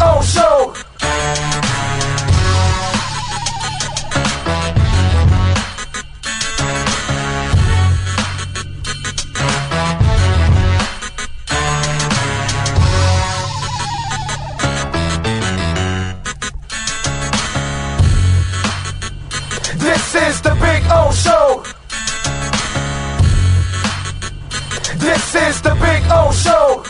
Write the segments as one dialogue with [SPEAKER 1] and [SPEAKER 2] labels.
[SPEAKER 1] O Show. This is the Big O Show. This is the Big O Show.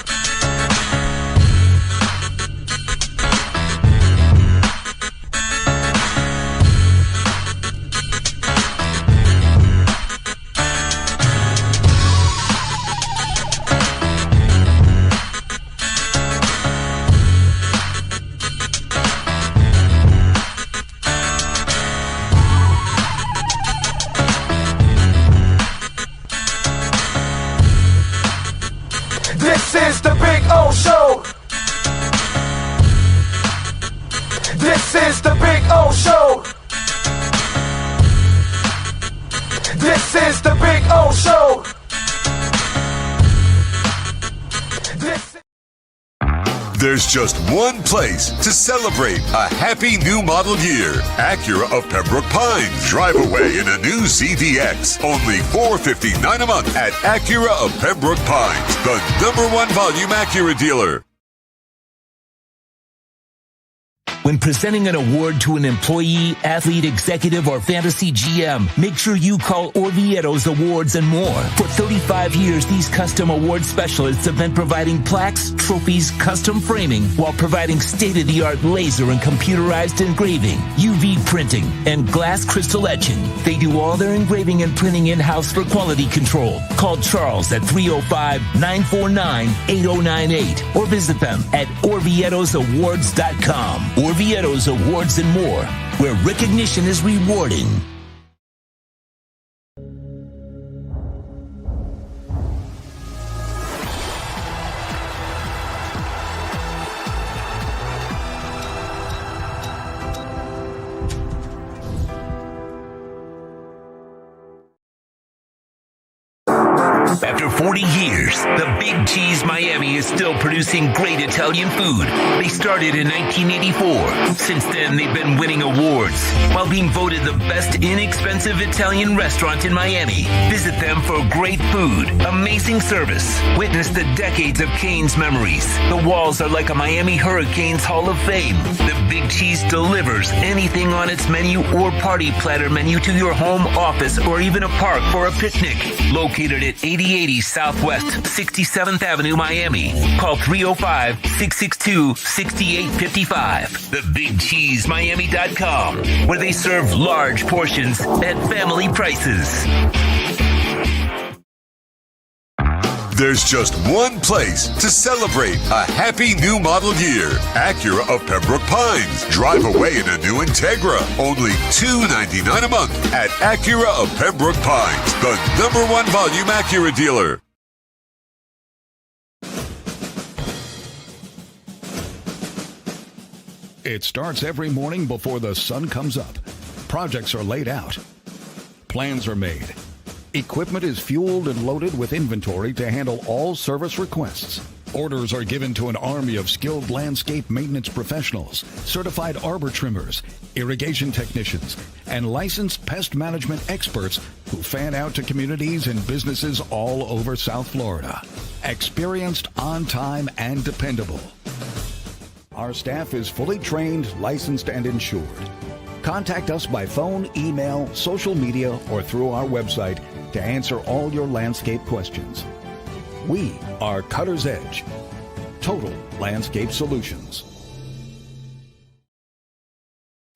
[SPEAKER 1] This is the Big O Show. This is the Big O Show. This is the Big O Show.
[SPEAKER 2] There's just one place to celebrate a happy new model year. Acura of Pembroke Pines. Drive away in a new ZDX. Only $459 a month at Acura of Pembroke Pines, the #1 volume Acura dealer.
[SPEAKER 3] When presenting an award to an employee, athlete, executive, or fantasy GM, make sure you call Orvieto's Awards and More. For 35 years, these custom award specialists have been providing plaques, trophies, custom framing, while providing state-of-the-art laser and computerized engraving, UV printing, and glass crystal etching. They do all their engraving and printing in-house for quality control. Call Charles at 305-949-8098 or visit them at orvietosawards.com. Orvieto's Awards and More, where recognition is rewarding. After 40 years, the Big Cheese Miami is still producing great Italian food. They started in 1984. Since then, they've been winning awards while being voted the best inexpensive Italian restaurant in Miami. Visit them for great food, amazing service. Witness the decades of Cane's memories. The walls are like a Miami Hurricanes Hall of Fame. The Big Cheese delivers anything on its menu or party platter menu to your home, office, or even a park for a picnic. Located at 8080 Southwest 67th Avenue, Miami. Call 305-662-6855. TheBigCheeseMiami.com, where they serve large portions at family prices.
[SPEAKER 2] There's just one place to celebrate a happy new model year. Acura of Pembroke Pines. Drive away in a new Integra. Only $299 a month at Acura of Pembroke Pines, the #1 volume Acura dealer.
[SPEAKER 4] It starts every morning before the sun comes up. Projects are laid out. Plans are made. Equipment is fueled and loaded with inventory to handle all service requests. Orders are given to an army of skilled landscape maintenance professionals, certified arbor trimmers, irrigation technicians, and licensed pest management experts who fan out to communities and businesses all over South Florida. Experienced, on time, and dependable. Our staff is fully trained, licensed, and insured. Contact us by phone, email, social media, or through our website to answer all your landscape questions. We are Cutter's Edge. Total Landscape Solutions.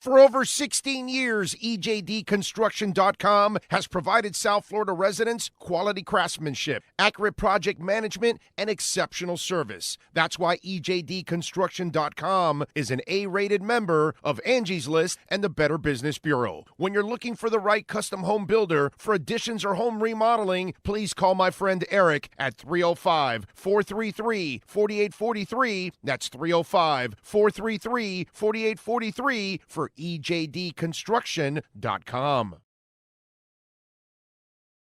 [SPEAKER 5] For over 16 years, EJDconstruction.com has provided South Florida residents quality craftsmanship, accurate project management, and exceptional service. That's why EJDconstruction.com is an A-rated member of Angie's List and the Better Business Bureau. When you're looking for the right custom home builder for additions or home remodeling, please call my friend Eric at 305-433-4843. That's 305-433-4843 for EJDconstruction.com.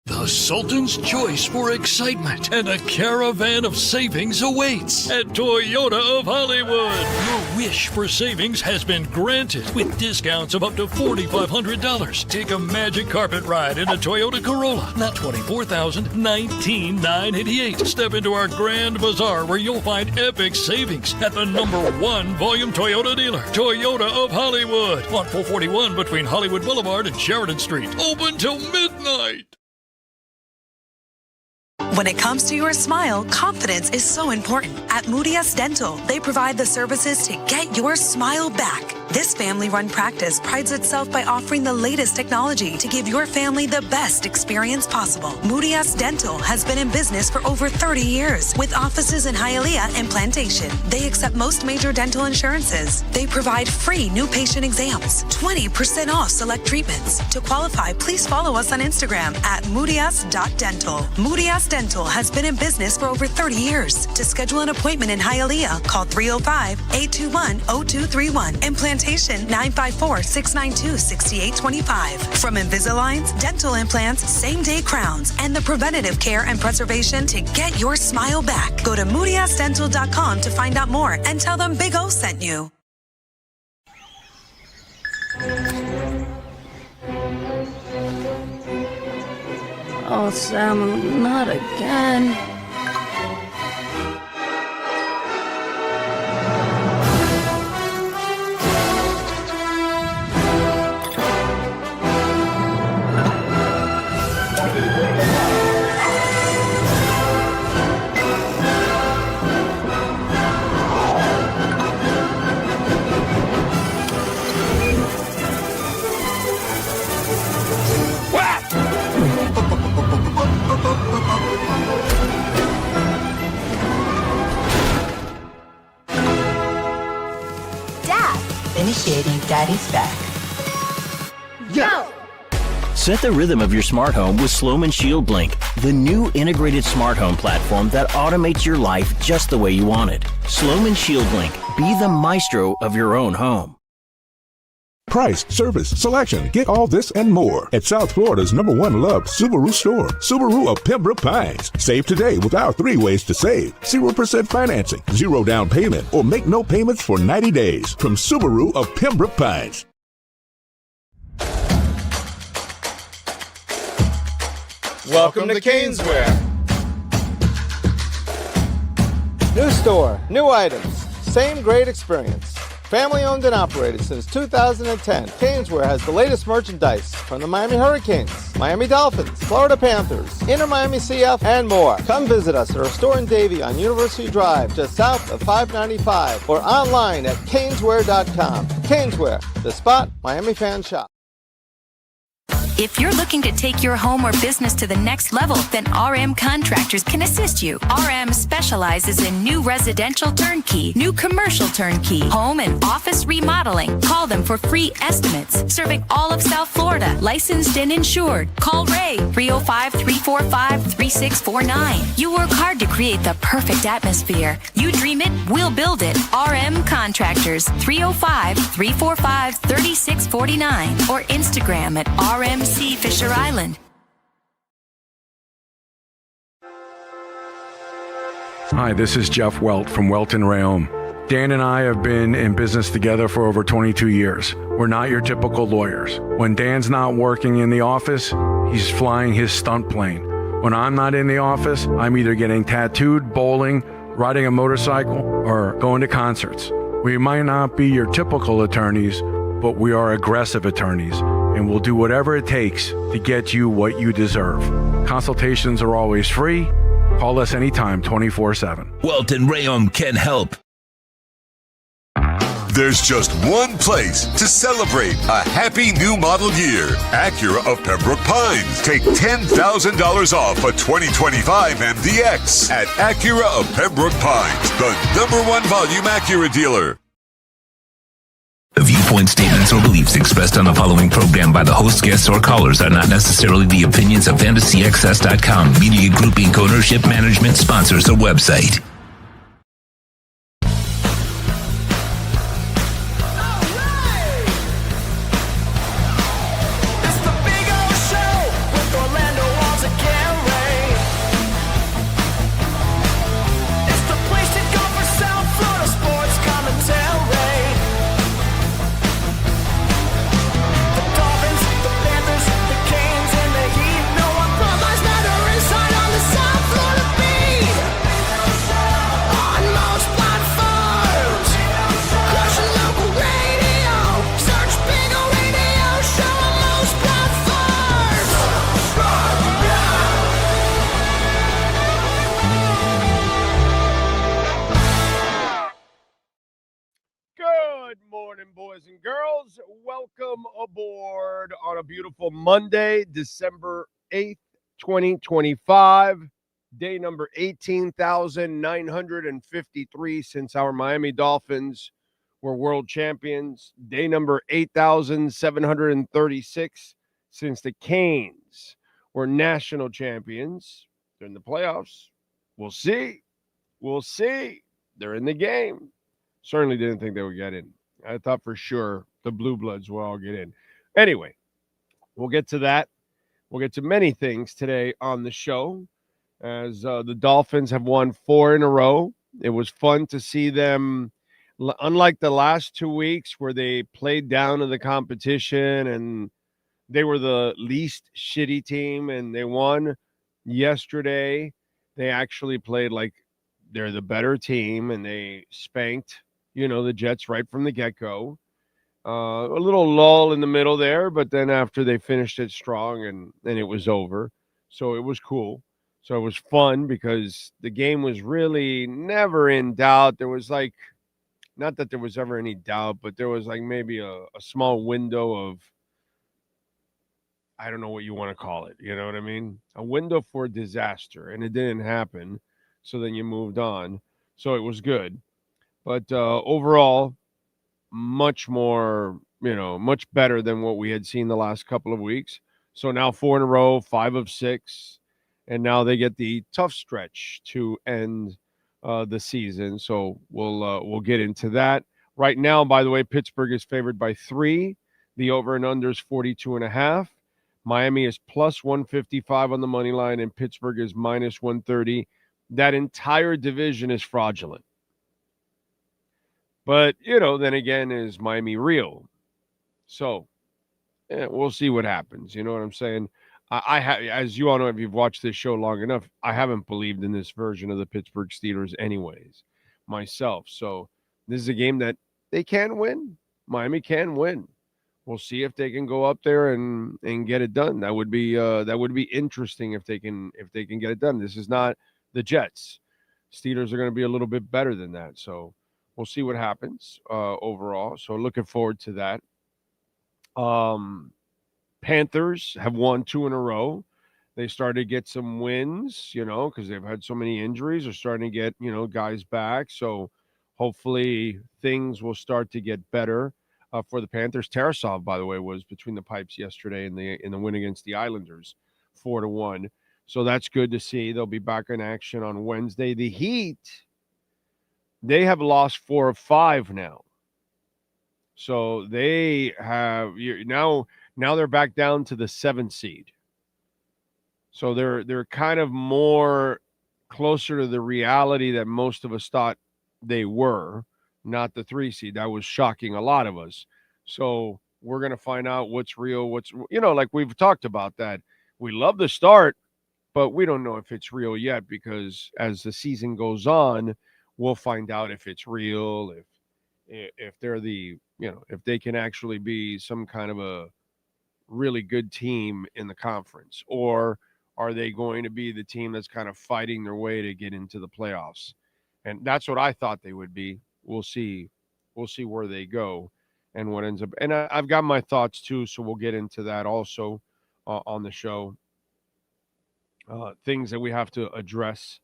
[SPEAKER 6] The Sultan's choice for excitement and a caravan of savings awaits at Toyota of Hollywood. Your wish for savings has been granted with discounts of up to $4,500. Take a magic carpet ride in a Toyota Corolla. Not $24,000, $19,988. Step into our grand bazaar where you'll find epic savings at the #1 volume Toyota dealer, Toyota of Hollywood, on 441 between Hollywood Boulevard and Sheridan Street. Open till midnight.
[SPEAKER 7] When it comes to your smile, confidence is so important. At Moody S Dental, they provide the services to get your smile back. This family-run practice prides itself by offering the latest technology to give your family the best experience possible. Moody S Dental has been in business for over 30 years with offices in Hialeah and Plantation. They accept most major dental insurances. They provide free new patient exams, 20% off select treatments. To qualify, please follow us on Instagram at moodys.dental. Moody S Dental has been in business for over 30 years. To schedule an appointment in Hialeah, call 305-821-0231 and Plantation 954-692-6825. From Invisaligns, dental implants, same-day crowns, and the preventative care and preservation to get your smile back. Go to moodysdental.com to find out more and tell them Big O sent you.
[SPEAKER 8] Oh, Sam, not again.
[SPEAKER 9] Initiating Daddy's back.
[SPEAKER 10] Go!
[SPEAKER 11] Set the rhythm of your smart home with Sloman Shield Blink, the new integrated smart home platform that automates your life just the way you want it. Sloman Shield Blink. Be the maestro of your own home.
[SPEAKER 12] Price, service, selection. Get all this and more at South Florida's #1 loved Subaru store. Subaru of Pembroke Pines. Save today with our 3 ways to save. 0% financing, 0 down payment, or make no payments for 90 days. From Subaru of Pembroke Pines.
[SPEAKER 13] Welcome to Caneswear. New store, new items, same great experience. Family owned and operated since 2010, Caneswear has the latest merchandise from the Miami Hurricanes, Miami Dolphins, Florida Panthers, Inter Miami CF, and more. Come visit us at our store in Davie on University Drive, just south of 595, or online at caneswear.com. Caneswear, the spot Miami fans shop.
[SPEAKER 14] If you're looking to take your home or business to the next level, then RM Contractors can assist you. RM specializes in new residential turnkey, new commercial turnkey, home and office remodeling. Call them for free estimates. Serving all of South Florida, licensed and insured. Call Ray, 305-345-3649. You work hard to create the perfect atmosphere. You dream it, we'll build it. RM Contractors, 305-345-3649. Or Instagram at RMC Fisher Island.
[SPEAKER 15] Hi, this is Jeff Welt from Welton Rayom. Dan and I have been in business together for over 22 years. We're not your typical lawyers. When Dan's not working in the office, he's flying his stunt plane. When I'm not in the office, I'm either getting tattooed, bowling, riding a motorcycle, or going to concerts. We might not be your typical attorneys, but we are aggressive attorneys, and we'll do whatever it takes to get you what you deserve. Consultations are always free. Call us anytime, 24/7.
[SPEAKER 3] Welton Rayom can help.
[SPEAKER 2] There's just one place to celebrate a happy new model year. Acura of Pembroke Pines. Take $10,000 off a 2025 MDX at Acura of Pembroke Pines, the #1 volume Acura dealer.
[SPEAKER 3] The viewpoint, statements, or beliefs expressed on the following program by the host, guests, or callers are not necessarily the opinions of FantasyXS.com, Media Group Inc. ownership, management, sponsors, or website.
[SPEAKER 1] It's the place to go for South Florida sports commentary.
[SPEAKER 5] Good morning, boys and girls. Welcome aboard on a beautiful Monday, December 8th, 2025. Day number 18,953 since our Miami Dolphins were world champions. Day number 8,736 since the Canes were national champions. They're in the playoffs. We'll see. We'll see. They're in the game. Certainly didn't think they would get in. I thought for sure the Blue Bloods will all get in. Anyway, we'll get to that. We'll get to many things today on the show as the Dolphins have won 4 in a row. It was fun to see them, unlike the last 2 weeks where they played down to the competition and they were the least shitty team and they won. Yesterday, they actually played like they're the better team and they spanked the Jets right from the get-go. A little lull in the middle there, but then after they finished it strong and it was over. So it was cool. So it was fun because the game was really never in doubt. There was not that there was ever any doubt, but there was maybe a small window of, I don't know what you want to call it. You know what I mean? A window for disaster, and it didn't happen. So then you moved on. So it was good. But overall, much more, much better than what we had seen the last couple of weeks. So now 4 in a row, 5 of 6. And now they get the tough stretch to end the season. So we'll get into that. Right now, by the way, Pittsburgh is favored by 3. The over and under is 42.5. Miami is plus 155 on the money line, and Pittsburgh is minus 130. That entire division is fraudulent. But, then again, is Miami real? So, we'll see what happens. You know what I'm saying? I have, as you all know, if you've watched this show long enough, I haven't believed in this version of the Pittsburgh Steelers anyways, myself. So, this is a game that they can win. Miami can win. We'll see if they can go up there and get it done. That would be interesting if they can get it done. This is not the Jets. Steelers are going to be a little bit better than that. So, we'll see what happens overall. So looking forward to that. Panthers have won 2 in a row. They started to get some wins, because they've had so many injuries. They're starting to get, guys back. So hopefully things will start to get better for the Panthers. Tarasov, by the way, was between the pipes yesterday in the win against the Islanders, 4-1. So that's good to see. They'll be back in action on Wednesday. The Heat, they have lost 4 of 5 now. So they have now they're back down to the 7th seed. So they're kind of more closer to the reality that most of us thought they were, not the 3 seed. That was shocking a lot of us. So we're going to find out what's real, like we've talked about that. We love the start, but we don't know if it's real yet because as the season goes on, we'll find out if it's real, if they're if they can actually be some kind of a really good team in the conference, or are they going to be the team that's kind of fighting their way to get into the playoffs? And that's what I thought they would be. We'll see where they go and what ends up. And I've got my thoughts too, so we'll get into that also on the show. Things that we have to address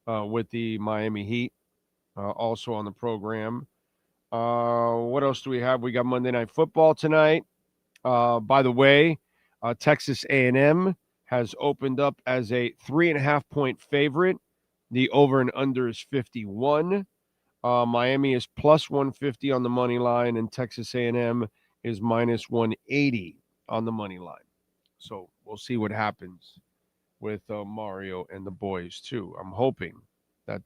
[SPEAKER 5] with the Miami Heat. Also on the program. What else do we have? We got Monday Night Football tonight. By the way, Texas A&M has opened up as a 3.5-point favorite. The over and under is 51. Miami is plus 150 on the money line, and Texas A&M is minus 180 on the money line. So we'll see what happens with Mario and the boys too. I'm hoping that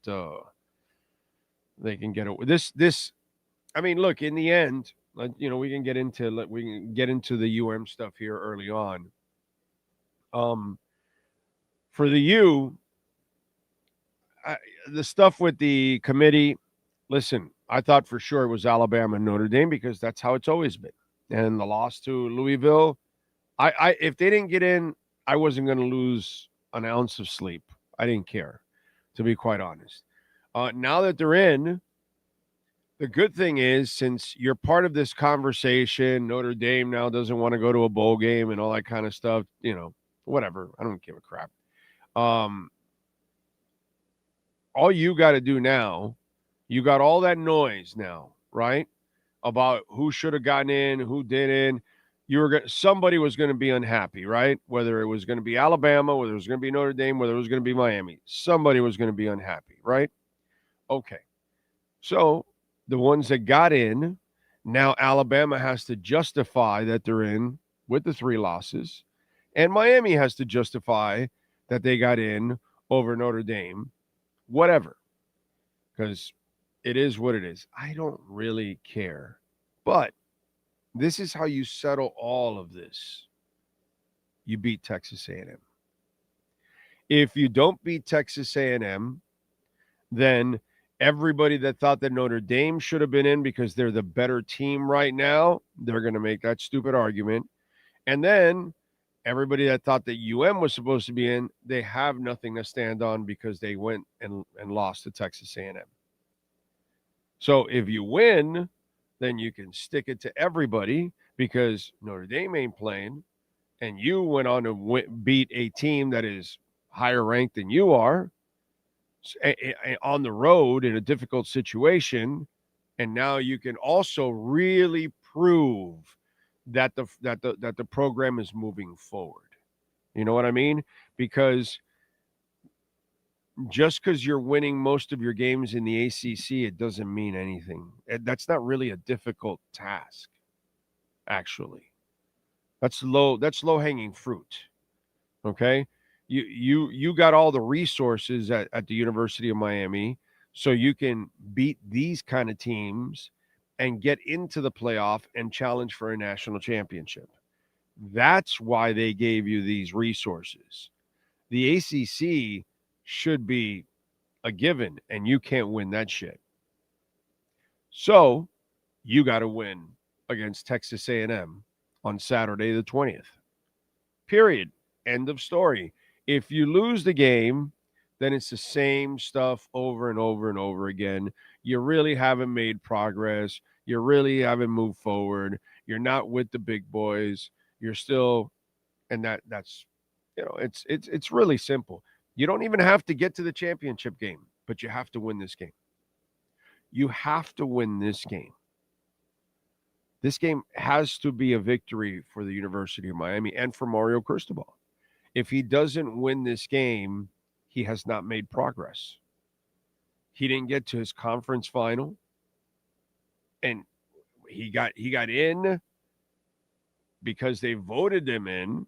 [SPEAKER 5] they can get it. This. I mean, look. In the end, we can get into the UM stuff here early on. For the U, the stuff with the committee. Listen, I thought for sure it was Alabama and Notre Dame because that's how it's always been. And the loss to Louisville, if they didn't get in, I wasn't going to lose an ounce of sleep. I didn't care, to be quite honest. Now that they're in, The good thing is, since you're part of this conversation, Notre Dame now doesn't want to go to a bowl game and all that kind of stuff, whatever. I don't give a crap. All you got to do now, you got all that noise now, right? About who should have gotten in, who didn't. Somebody was going to be unhappy, right? Whether it was going to be Alabama, whether it was going to be Notre Dame, whether it was going to be Miami. Somebody was going to be unhappy, right? Okay. So the ones that got in, now Alabama has to justify that they're in with the 3 losses, and Miami has to justify that they got in over Notre Dame, whatever, because it is what it is. I don't really care, but this is how you settle all of this. You beat Texas A&M. If you don't beat Texas A&M, then everybody that thought that Notre Dame should have been in because they're the better team right now, they're going to make that stupid argument. And then everybody that thought that UM was supposed to be in, they have nothing to stand on because they went and lost to Texas A&M. So if you win, then you can stick it to everybody because Notre Dame ain't playing, and you went on to beat a team that is higher ranked than you are on the road in a difficult situation, and now you can also really prove that the program is moving forward. You know what I mean? Because just because you're winning most of your games in the ACC, it doesn't mean anything. That's not really a difficult task, actually. That's low-hanging fruit, okay? You got all the resources at the University of Miami, so you can beat these kind of teams and get into the playoff and challenge for a national championship. That's why they gave you these resources. The ACC should be a given, and you can't win that shit. So you got to win against Texas A&M on Saturday the 20th. Period. End of story. If you lose the game, then it's the same stuff over and over and over again. You really haven't made progress. You really haven't moved forward. You're not with the big boys. You're still, and that's, it's really simple. You don't even have to get to the championship game, but you have to win this game. You have to win this game. This game has to be a victory for the University of Miami and for Mario Cristobal. If he doesn't win this game, he has not made progress. He didn't get to his conference final, and he got in because they voted him in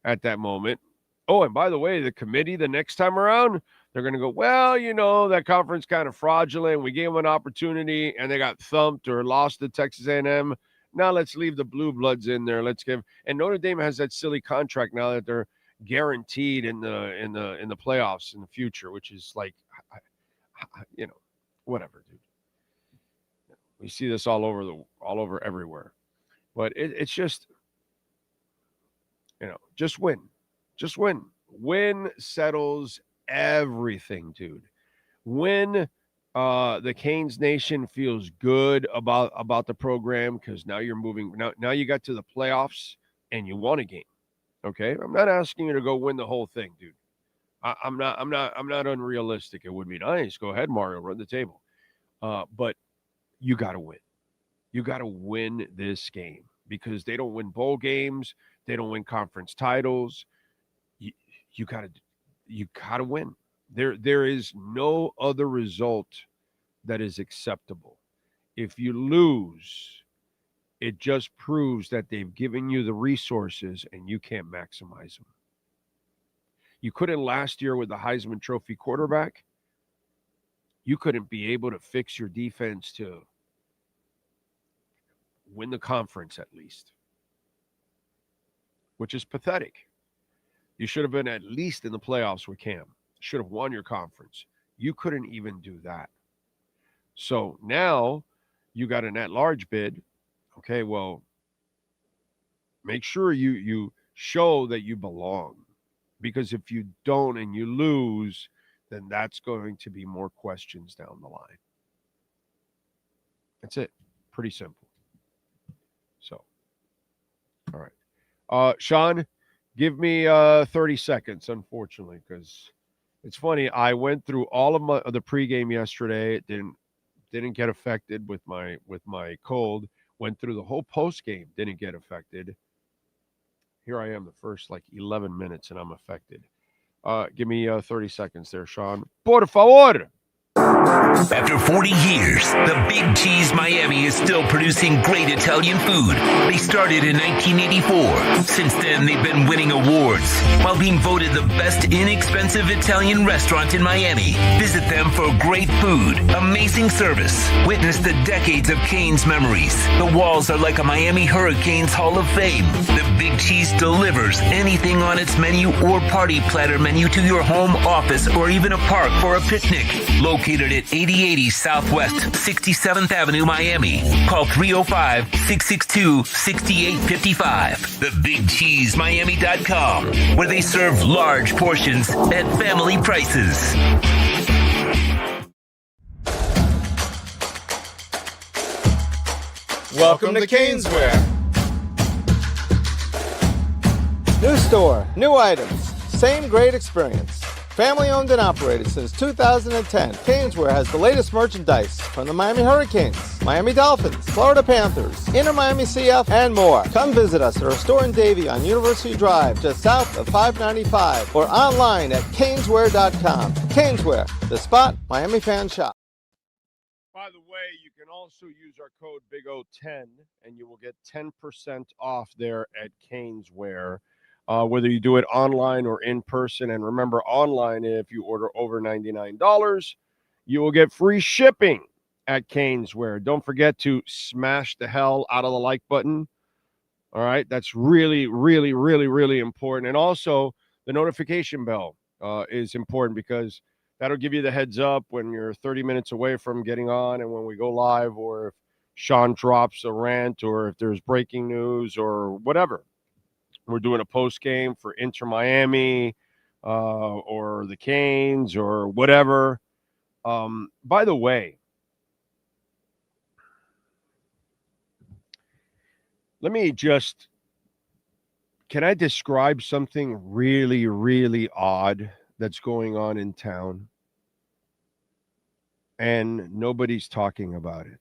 [SPEAKER 5] at that moment. Oh, and by the way, the committee the next time around, they're going to go, well, that conference kind of fraudulent. We gave them an opportunity, and they got thumped or lost to Texas A&M. Now let's leave the blue bloods in there. And Notre Dame has that silly contract now that they're guaranteed in the playoffs in the future, which is like, whatever, dude. We see this all over everywhere, but it's just, just win. Just win. Win settles everything, dude. When the Canes Nation feels good about the program because now you're moving. Now you got to the playoffs and you won a game. Okay, I'm not asking you to go win the whole thing, dude. I'm not unrealistic. It would be nice. Go ahead, Mario, run the table. But you got to win. You got to win this game because they don't win bowl games. They don't win conference titles. You got to win. There is no other result that is acceptable. If you lose, it just proves that they've given you the resources and you can't maximize them. You couldn't last year with the Heisman Trophy quarterback. You couldn't be able to fix your defense to win the conference at least, which is pathetic. You should have been at least in the playoffs with Cam. Should have won your conference. You couldn't even do that. So now you got an at-large bid. Okay, well, make sure you show that you belong. Because if you don't and you lose, then that's going to be more questions down the line. That's it. Pretty simple. So, all right. Sean, give me 30 seconds, unfortunately, because it's funny. I went through all of the pregame yesterday. It didn't get affected with my cold. Went through the whole postgame. Didn't get affected. Here I am, the first 11 minutes, and I'm affected. Give me 30 seconds there, Sean. Por favor.
[SPEAKER 3] After 40 years, the Big Cheese Miami is still producing great Italian food. They started in 1984. Since then, they've been winning awards while being voted the best inexpensive Italian restaurant in Miami. Visit them for great food, amazing service. Witness the decades of Cane's memories. The walls are like a Miami Hurricanes Hall of Fame. The Big Cheese delivers anything on its menu or party platter menu to your home, office, or even a park for a picnic. Located at 8080 Southwest 67th Avenue, Miami. Call 305-662-6855. TheBigCheeseMiami.com, where they serve large portions at family prices.
[SPEAKER 13] Welcome to Caneswear. New store, new items, same great experience. Family owned and operated since 2010, Caneswear has the latest merchandise from the Miami Hurricanes, Miami Dolphins, Florida Panthers, Inter Miami CF, and more. Come visit us at our store in Davie on University Drive, just south of 595, or online at caneswear.com. Caneswear, the spot Miami fans shop.
[SPEAKER 5] By the way, you can also use our code BIGO10, and you will get 10% off there at Caneswear. Whether you do it online or in person. And remember, online, if you order over $99, you will get free shipping at Caneswear. Don't forget to smash the hell out of the like button. All right? That's really, really, really, really important. And also, the notification bell is important because that'll give you the heads up when you're 30 minutes away from getting on and when we go live, or if Sean drops a rant, or if there's breaking news or whatever. We're doing a post game for Inter Miami or the Canes or whatever. By the way, can I describe something really, really odd that's going on in town? And nobody's talking about it.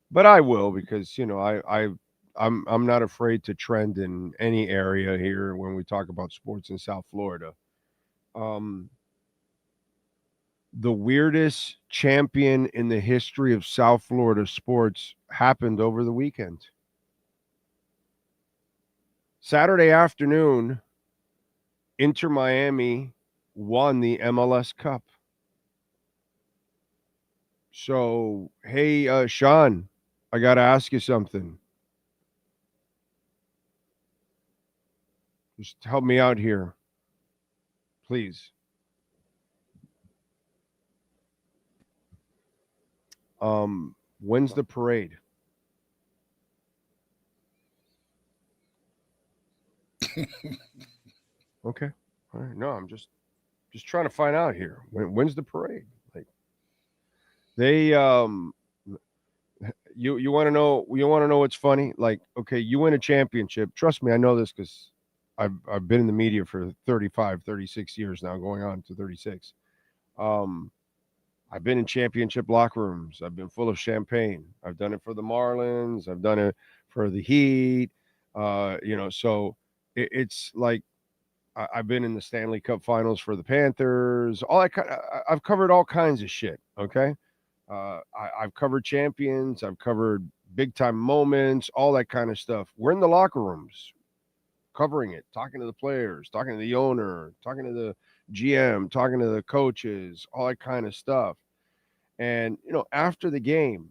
[SPEAKER 5] But I will, because, I'm not afraid to trend in any area here when we talk about sports in South Florida. The weirdest champion in the history of South Florida sports happened over the weekend. Saturday afternoon, Inter Miami won the MLS Cup. So, hey, Sean, I got to ask you something. Just help me out here, please. When's the parade? Okay. All right. No, I'm just trying to find out here. When's the parade? They you want to know what's funny? Okay, you win a championship. Trust me, I know this because I've been in the media for 35, 36 years now, going on to 36. I've been in championship locker rooms. I've been full of champagne. I've done it for the Marlins. I've done it for the Heat. So it's like I've been in the Stanley Cup Finals for the Panthers. I've covered all kinds of shit. Okay, I've covered champions. I've covered big time moments. All that kind of stuff. We're in the locker rooms, covering it, talking to the players, talking to the owner, talking to the GM, talking to the coaches, all that kind of stuff. And, after the game,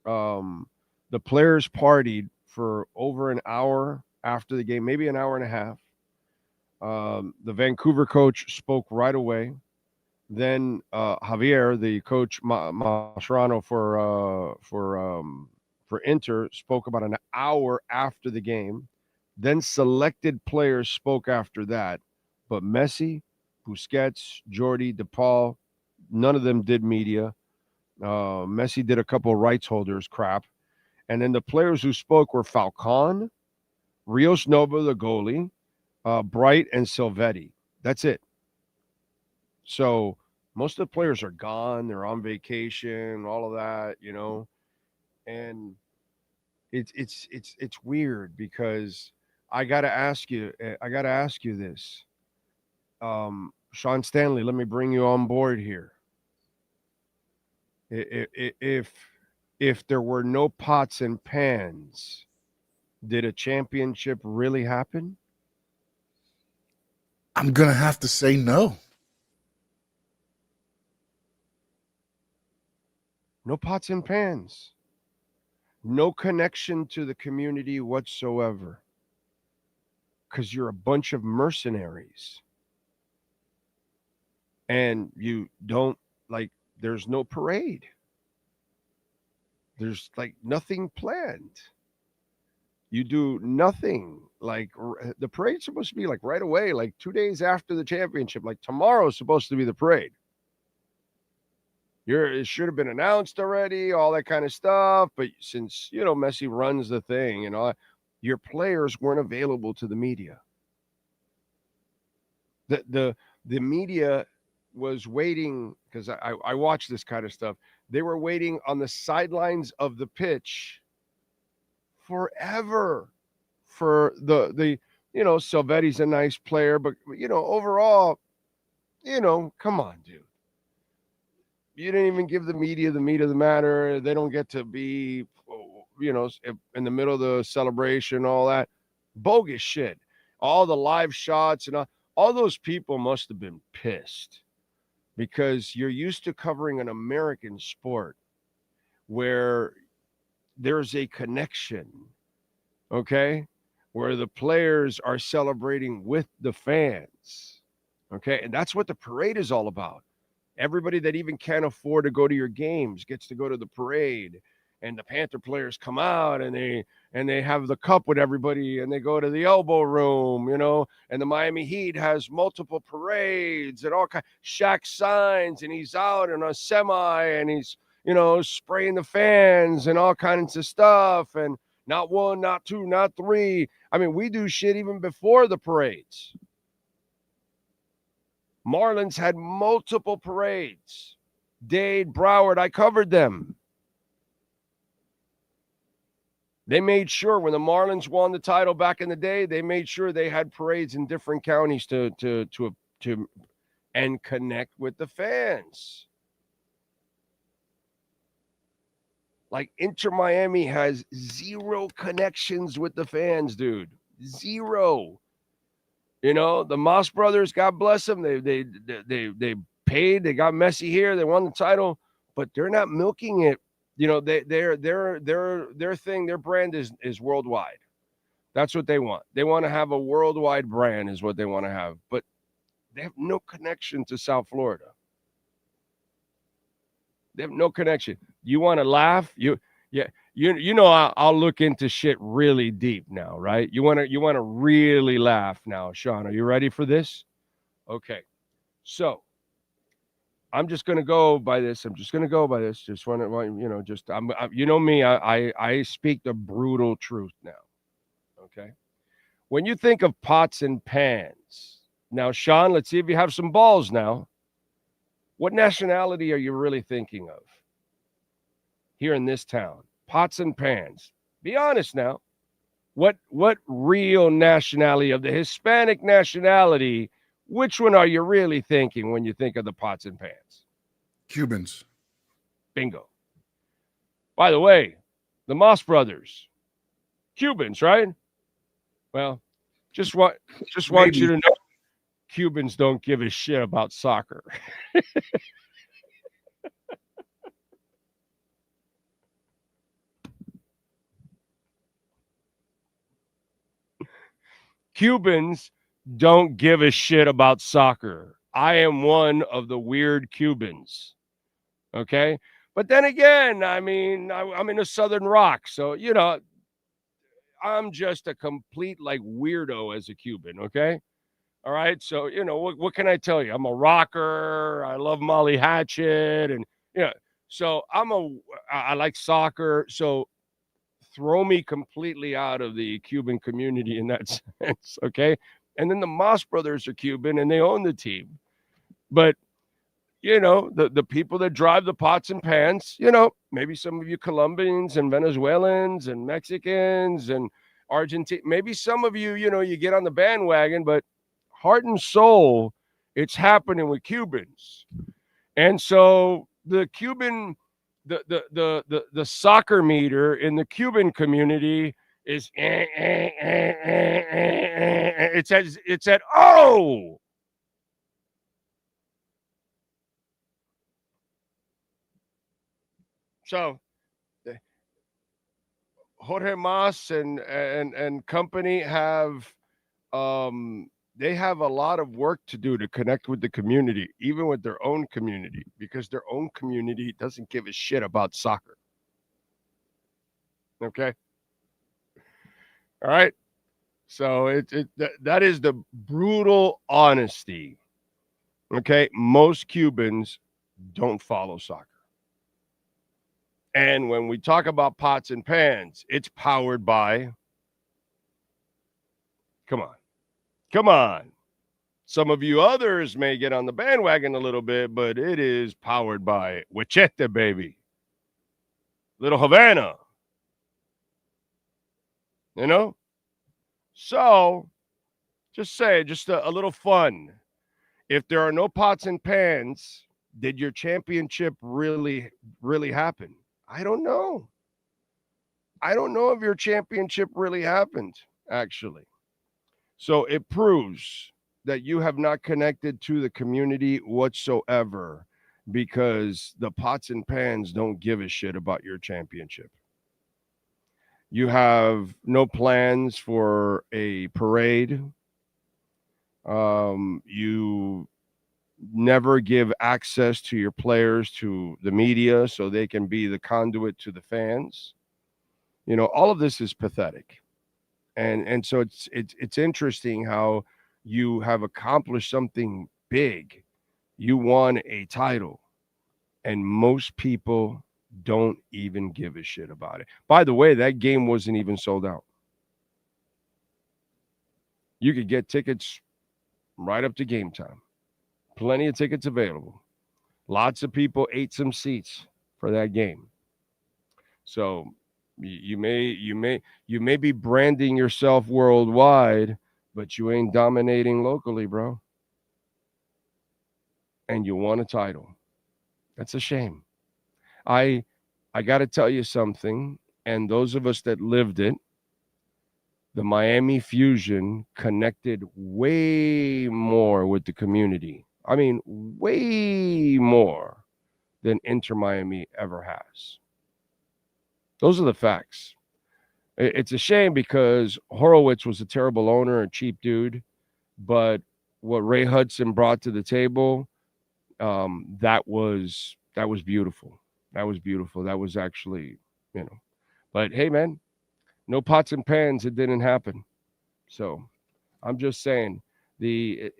[SPEAKER 5] the players partied for over an hour after the game, maybe an hour and a half. The Vancouver coach spoke right away. Then Javier, the coach Mascherano for Inter, spoke about an hour after the game. Then selected players spoke after that. But Messi, Busquets, Jordi, DePaul, none of them did media. Messi did a couple of rights holders crap. And then the players who spoke were Falcon, Rios Nova, the goalie, Bright, and Silvetti. That's it. So most of the players are gone. They're on vacation, all of that, And it's weird because I gotta ask you this. Sean Stanley, let me bring you on board here. If there were no pots and pans, did a championship really happen?
[SPEAKER 16] I'm going to have to say no.
[SPEAKER 5] No pots and pans. No connection to the community whatsoever. Because you're a bunch of mercenaries. And you don't, there's no parade. There's, nothing planned. You do nothing. The parade's supposed to be, right away, 2 days after the championship. Tomorrow's supposed to be the parade. It should have been announced already, all that kind of stuff. But since, Messi runs the thing and all that, your players weren't available to the media. The media was waiting, because I watch this kind of stuff. They were waiting on the sidelines of the pitch forever for the Silvetti's a nice player, but overall, come on, dude. You didn't even give the media the meat of the matter. They don't get to be, in the middle of the celebration, all that bogus shit. All the live shots and all those people must have been pissed, because you're used to covering an American sport where there's a connection, okay, where the players are celebrating with the fans, okay, and that's what the parade is all about. Everybody that even can't afford to go to your games gets to go to the parade, and the Panther players come out and they have the cup with everybody, and they go to the elbow room, and the Miami Heat has multiple parades and all kinds. Shaq signs, and he's out in a semi, and he's spraying the fans and all kinds of stuff, and not one, not two, not three. I mean, we do shit even before the parades. Marlins had multiple parades. Dade, Broward, I covered them. They made sure when the Marlins won the title back in the day, they made sure they had parades in different counties to and connect with the fans. Inter Miami has zero connections with the fans, dude. Zero. The Moss brothers, God bless them. They paid. They got Messi here. They won the title, but they're not milking it. Their thing, their brand is worldwide. That's what they want. They want to have a worldwide brand, is what they want to have. But they have no connection to South Florida. They have no connection. You want to laugh? I'll look into shit really deep now, right? You want to really laugh now, Sean. Are you ready for this? Okay. So I'm just going to go by this. Just want to, me, I speak the brutal truth now. Okay. When you think of pots and pans, now, Sean, let's see if you have some balls now. What nationality are you really thinking of here in this town? Pots and pans. Be honest now. What real nationality of the Hispanic nationality, which one are you really thinking when you think of the pots and pans?
[SPEAKER 16] Cubans.
[SPEAKER 5] Bingo. By the way, the Moss brothers, Cubans, right? Well, just want you to know, Cubans don't give a shit about soccer. Cubans don't give a shit about soccer. I am one of the weird Cubans. Okay? But then again, I mean, I'm in a Southern Rock. So, I'm just a complete weirdo as a Cuban. Okay? All right. So, what can I tell you? I'm a rocker. I love Molly Hatchet. And, So I like soccer. So throw me completely out of the Cuban community in that sense, okay? And then the Moss brothers are Cuban and they own the team. But, the people that drive the pots and pans, maybe some of you Colombians and Venezuelans and Mexicans and Argentina, maybe some of you, you get on the bandwagon, but heart and soul, it's happening with Cubans. And so the Cuban the soccer meter in the Cuban community is it's at oh. So Jorge Mas and company have they have a lot of work to do to connect with the community, even with their own community, because their own community doesn't give a shit about soccer. Okay. All right. So that is the brutal honesty. Okay. Most Cubans don't follow soccer. And when we talk about pots and pans, it's powered by, come on. Some of you others may get on the bandwagon a little bit, but it is powered by Huachete, baby. Little Havana. So just a little fun. If there are no pots and pans, did your championship really, really happen? I don't know. I don't know if your championship really happened, actually. So it proves that you have not connected to the community whatsoever, because the pots and pans don't give a shit about your championship. You have no plans for a parade. You never give access to your players to the media so they can be the conduit to the fans. All of this is pathetic. And so it's interesting how you have accomplished something big. You won a title, and most people don't even give a shit about it. By the way, that game wasn't even sold out. You could get tickets right up to game time. Plenty of tickets available. Lots of people ate some seats for that game. So you may be branding yourself worldwide, but you ain't dominating locally, bro. And you won a title. That's a shame. I got to tell you something, and those of us that lived it, the Miami Fusion connected way more with the community. I mean, way more than Inter Miami ever has. Those are the facts. It's a shame because Horowitz was a terrible owner, a cheap dude, but what Ray Hudson brought to the table, that was beautiful. That was beautiful. That was actually, But hey, man, no pots and pans. It didn't happen. So I'm just saying, the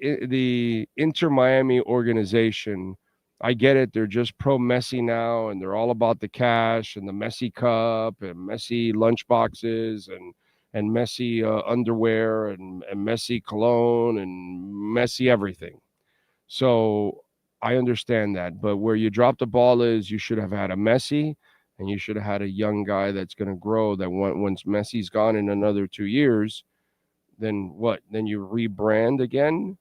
[SPEAKER 5] Inter Miami organization, I get it. They're just pro Messi now, and they're all about the cash and the Messi cup and Messi lunchboxes and Messi underwear and Messi cologne and Messi everything. So I understand that. But where you drop the ball is you should have had a Messi, and you should have had a young guy that's going to grow, that once Messi's gone in another 2 years, then what? Then you rebrand again?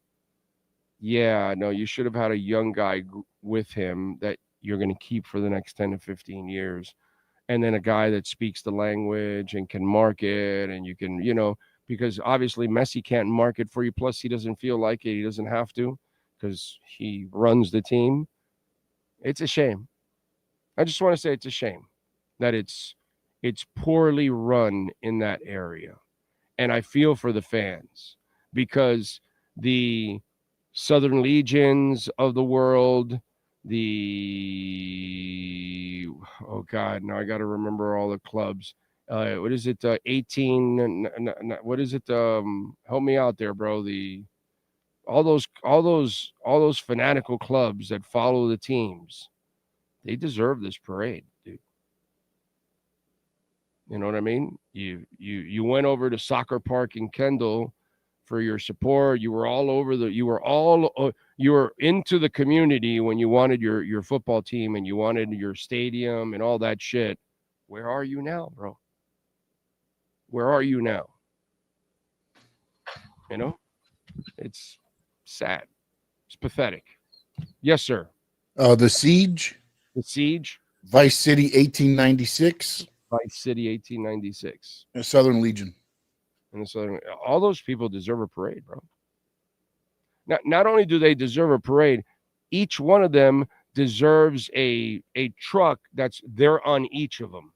[SPEAKER 5] Yeah, no, you should have had a young guy with him that you're going to keep for the next 10 to 15 years. And then a guy that speaks the language and can market, and you can, because obviously Messi can't market for you. Plus, he doesn't feel like it. He doesn't have to because he runs the team. It's a shame. I just want to say it's a shame that it's poorly run in that area. And I feel for the fans, because the Southern Legions of the world, now I got to remember all the clubs. What is it? 18. What is it? Help me out there, bro. All those fanatical clubs that follow the teams. They deserve this parade, dude. You know what I mean? You went over to Soccer Park in Kendall for your support. You were all over you were into the community when you wanted your football team and you wanted your stadium and all that shit. Where are you now, bro? Where are you now? You know? It's sad. It's pathetic. Yes, sir.
[SPEAKER 16] The Siege.
[SPEAKER 5] The Siege.
[SPEAKER 16] Vice City, 1896.
[SPEAKER 5] Vice City, 1896.
[SPEAKER 16] Southern Legion.
[SPEAKER 5] And the Southern, all those people deserve a parade, bro. Not only do they deserve a parade, each one of them deserves a truck that's there on each of them.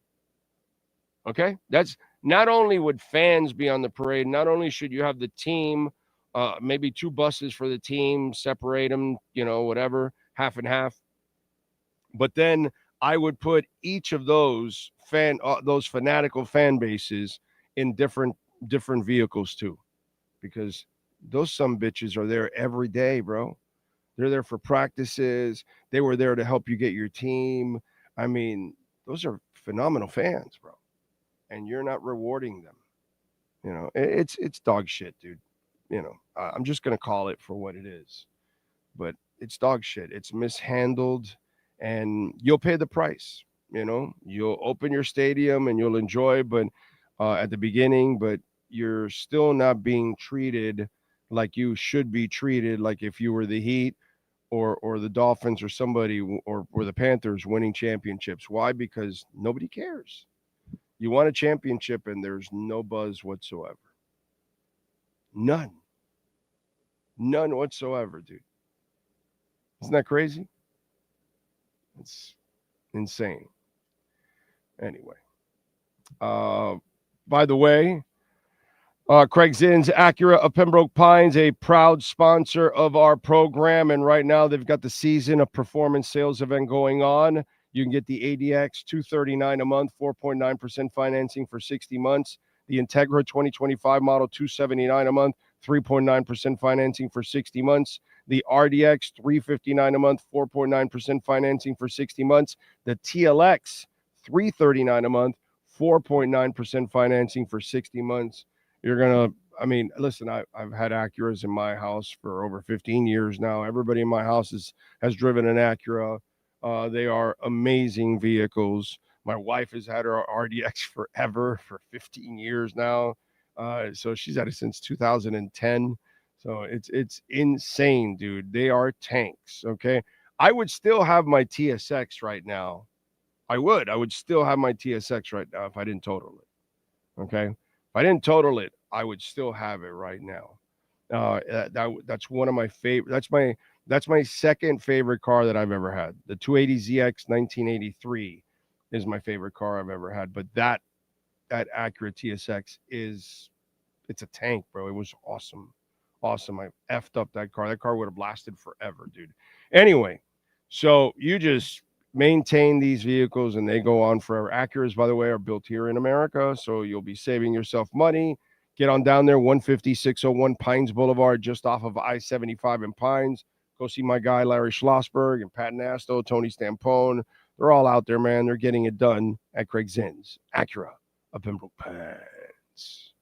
[SPEAKER 5] Okay? That's not only would fans be on the parade, not only should you have the team, maybe 2 buses for the team, separate them, whatever, half and half. But then I would put each of those fanatical fan bases in different vehicles too, because those sumbitches are there every day, bro. They're there for practices. They were there to help you get your team. I mean, those are phenomenal fans, bro. And you're not rewarding them. It's dog shit, dude. I'm just going to call it for what it is. But it's dog shit. It's mishandled, and you'll pay the price. You'll open your stadium and you'll enjoy, but at the beginning, but you're still not being treated like you should be treated, like if you were the Heat or the Dolphins or somebody or the Panthers winning championships. Why? Because nobody cares. You want a championship and there's no buzz whatsoever. None whatsoever, dude. Isn't that crazy? It's insane. Anyway, by the way, Craig Zinn's Acura of Pembroke Pines, a proud sponsor of our program, and right now they've got the season of performance sales event going on. You can get the ADX $239 a month, 4.9% financing for 60 months. The Integra 2025 model $279 a month, 3.9% financing for 60 months. The RDX $359 a month, 4.9% financing for 60 months. The TLX $339 a month, 4.9% financing for 60 months. Listen, I've had Acuras in my house for over 15 years now. Everybody in my house has driven an Acura. They are amazing vehicles. My wife has had her RDX forever, for 15 years now. So she's had it since 2010. So it's insane, dude. They are tanks, okay? I would still have my TSX right now. I would still have my TSX right now if I didn't total it, okay? If I didn't total it, I would still have it right now. That's one of my favorite. That's my second favorite car that I've ever had. The 280ZX 1983 is my favorite car I've ever had. But that Acura TSX it's a tank, bro. It was awesome. Awesome. I effed up that car. That car would have lasted forever, dude. Anyway, so you just maintain these vehicles and they go on forever. Acuras, by the way, are built here in America, so you'll be saving yourself money. Get on down there, 150-601 Pines Boulevard, just off of I-75 in Pines. Go see my guy, Larry Schlossberg, and Pat Nasto, Tony Stampone. They're all out there, man. They're getting it done at Craig Zinn's Acura of Pembroke Pines.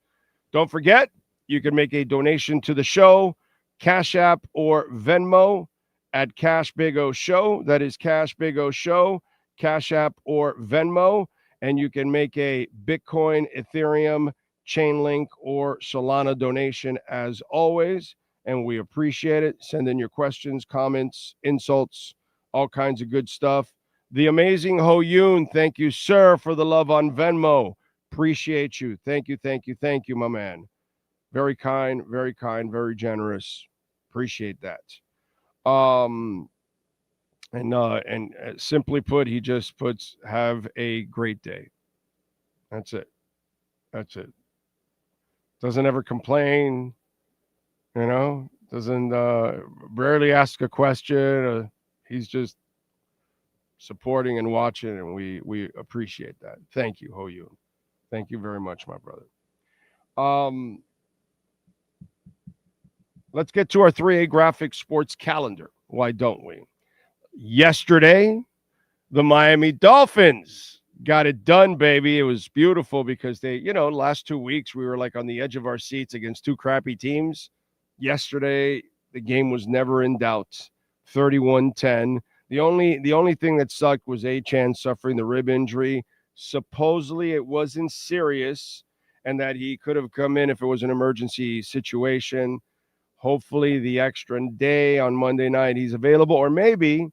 [SPEAKER 5] Don't forget, you can make a donation to the show, Cash App or Venmo at Cash Big O Show. That is Cash Big O Show, Cash App or Venmo. And you can make a Bitcoin, Ethereum, Chainlink, or Solana donation as always. And we appreciate it. Send in your questions, comments, insults, all kinds of good stuff. The amazing Ho Yoon, thank you, sir, for the love on Venmo. Appreciate you. Thank you, my man. Very kind, very generous. Appreciate that. And simply put, he just puts, have a great day. That's it. Doesn't ever complain, doesn't rarely ask a question. He's just supporting and watching, and we appreciate that. Thank you, Ho Yoon. Thank you very much, my brother. Let's get to our 3A Graphics Sports Calendar. Why don't we? Yesterday, The Miami Dolphins got it done, baby. It was beautiful because they, last 2 weeks we were like on the edge of our seats against two crappy teams. Yesterday, the game was never in doubt. 31-10. The only thing that sucked was Achane suffering the rib injury. Supposedly it wasn't serious and that he could have come in if it was an emergency situation. Hopefully the extra day on Monday night he's available, or maybe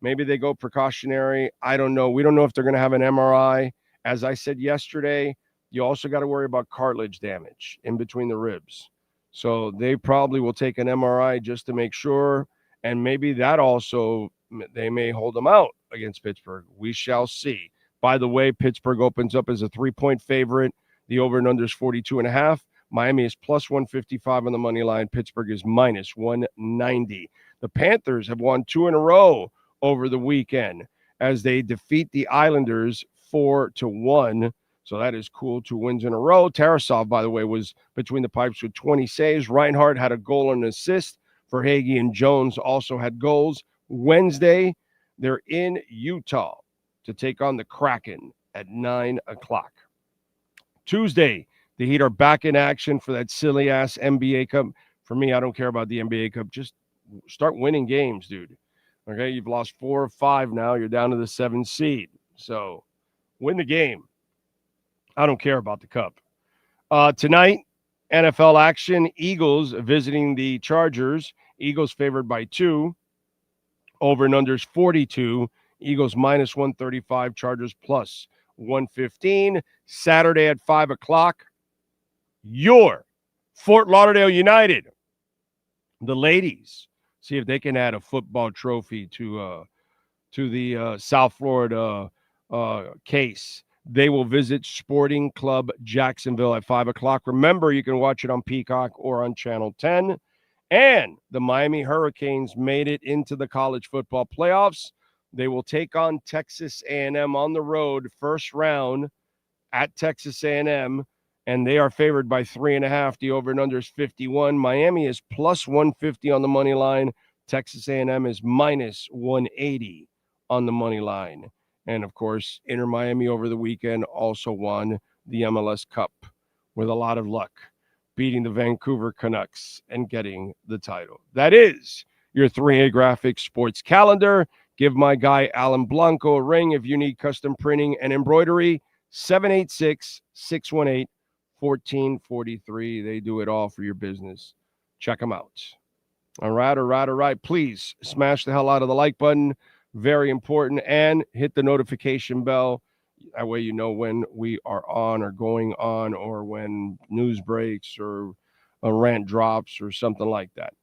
[SPEAKER 5] they go precautionary. I don't know. We don't know if they're going to have an MRI. As I said yesterday, you also got to worry about cartilage damage in between the ribs. So they probably will take an MRI just to make sure. And maybe that also, they may hold them out against Pittsburgh. We shall see. By the way, Pittsburgh opens up as a 3-point favorite. The over and under is 42.5. Miami is plus 155 on the money line. Pittsburgh is minus 190. The Panthers have won 2 in a row over the weekend as they defeat the Islanders 4-1. So that is cool. 2 wins in a row. Tarasov, by the way, was between the pipes with 20 saves. Reinhardt had a goal and an assist for Hagee, and Jones also had goals. Wednesday, they're in Utah to take on the Kraken at 9 o'clock. Tuesday, the Heat are back in action for that silly-ass NBA Cup. For me, I don't care about the NBA Cup. Just start winning games, dude. Okay, you've lost 4 or 5 now. You're down to the 7th seed. So win the game. I don't care about the cup. Tonight, NFL action. Eagles visiting the Chargers. Eagles favored by 2. Over and under is 42. Eagles minus 135. Chargers plus 115. Saturday at 5 o'clock. Your Fort Lauderdale United. The ladies. See if they can add a football trophy to the South Florida case. They will visit Sporting Club Jacksonville at 5 o'clock. Remember, you can watch it on Peacock or on Channel 10. And the Miami Hurricanes made it into the college football playoffs. They will take on Texas A&M on the road, first round at Texas A&M. And they are favored by 3.5. The over and under is 51. Miami is plus 150 on the money line. Texas A&M is minus 180 on the money line. And, of course, Inter Miami over the weekend also won the MLS Cup with a lot of luck, beating the Vancouver Canucks and getting the title. That is your 3A Graphics sports calendar. Give my guy Alan Blanco a ring if you need custom printing and embroidery. 786-618-1443. They do it all for your business. Check them out. All right. Please smash the hell out of the like button. Very important. And hit the notification bell. That way you know when we are on or going on or when news breaks or a rant drops or something like that.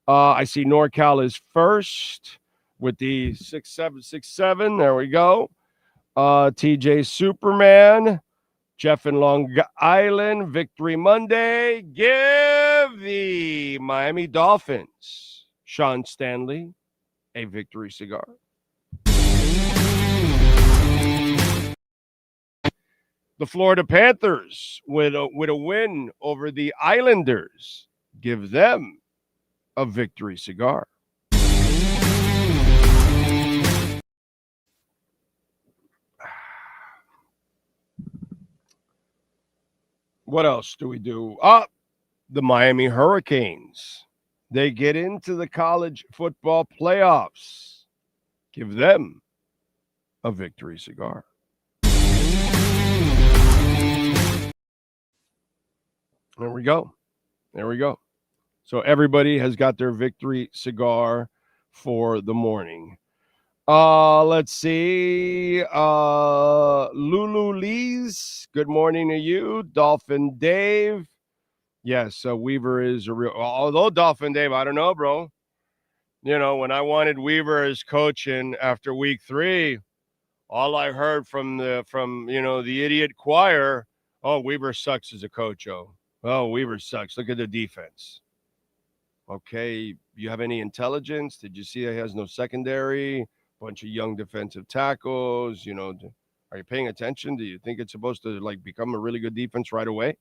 [SPEAKER 5] I see NorCal is first with the 6767. There we go. TJ Superman. Jeff in Long Island. Victory Monday. Give the Miami Dolphins, Sean Stanley, a victory cigar. The Florida Panthers with a win over the Islanders. Give them a victory cigar. What else do we do? The Miami Hurricanes. They get into the college football playoffs. Give them a victory cigar. There we go. So everybody has got their victory cigar for the morning. Let's see. Lulu Lee's, good morning to you. Dolphin Dave. Yes, Weaver is a real. Although Dolphin Dave, I don't know, bro. You know, when I wanted Weaver as coach after week 3, all I heard from the idiot choir, oh, Weaver sucks as a coach, Oh, Weaver sucks. Look at the defense. Okay, you have any intelligence? Did you see he has no secondary? Bunch of young defensive tackles. You know, are you paying attention? Do you think it's supposed to become a really good defense right away?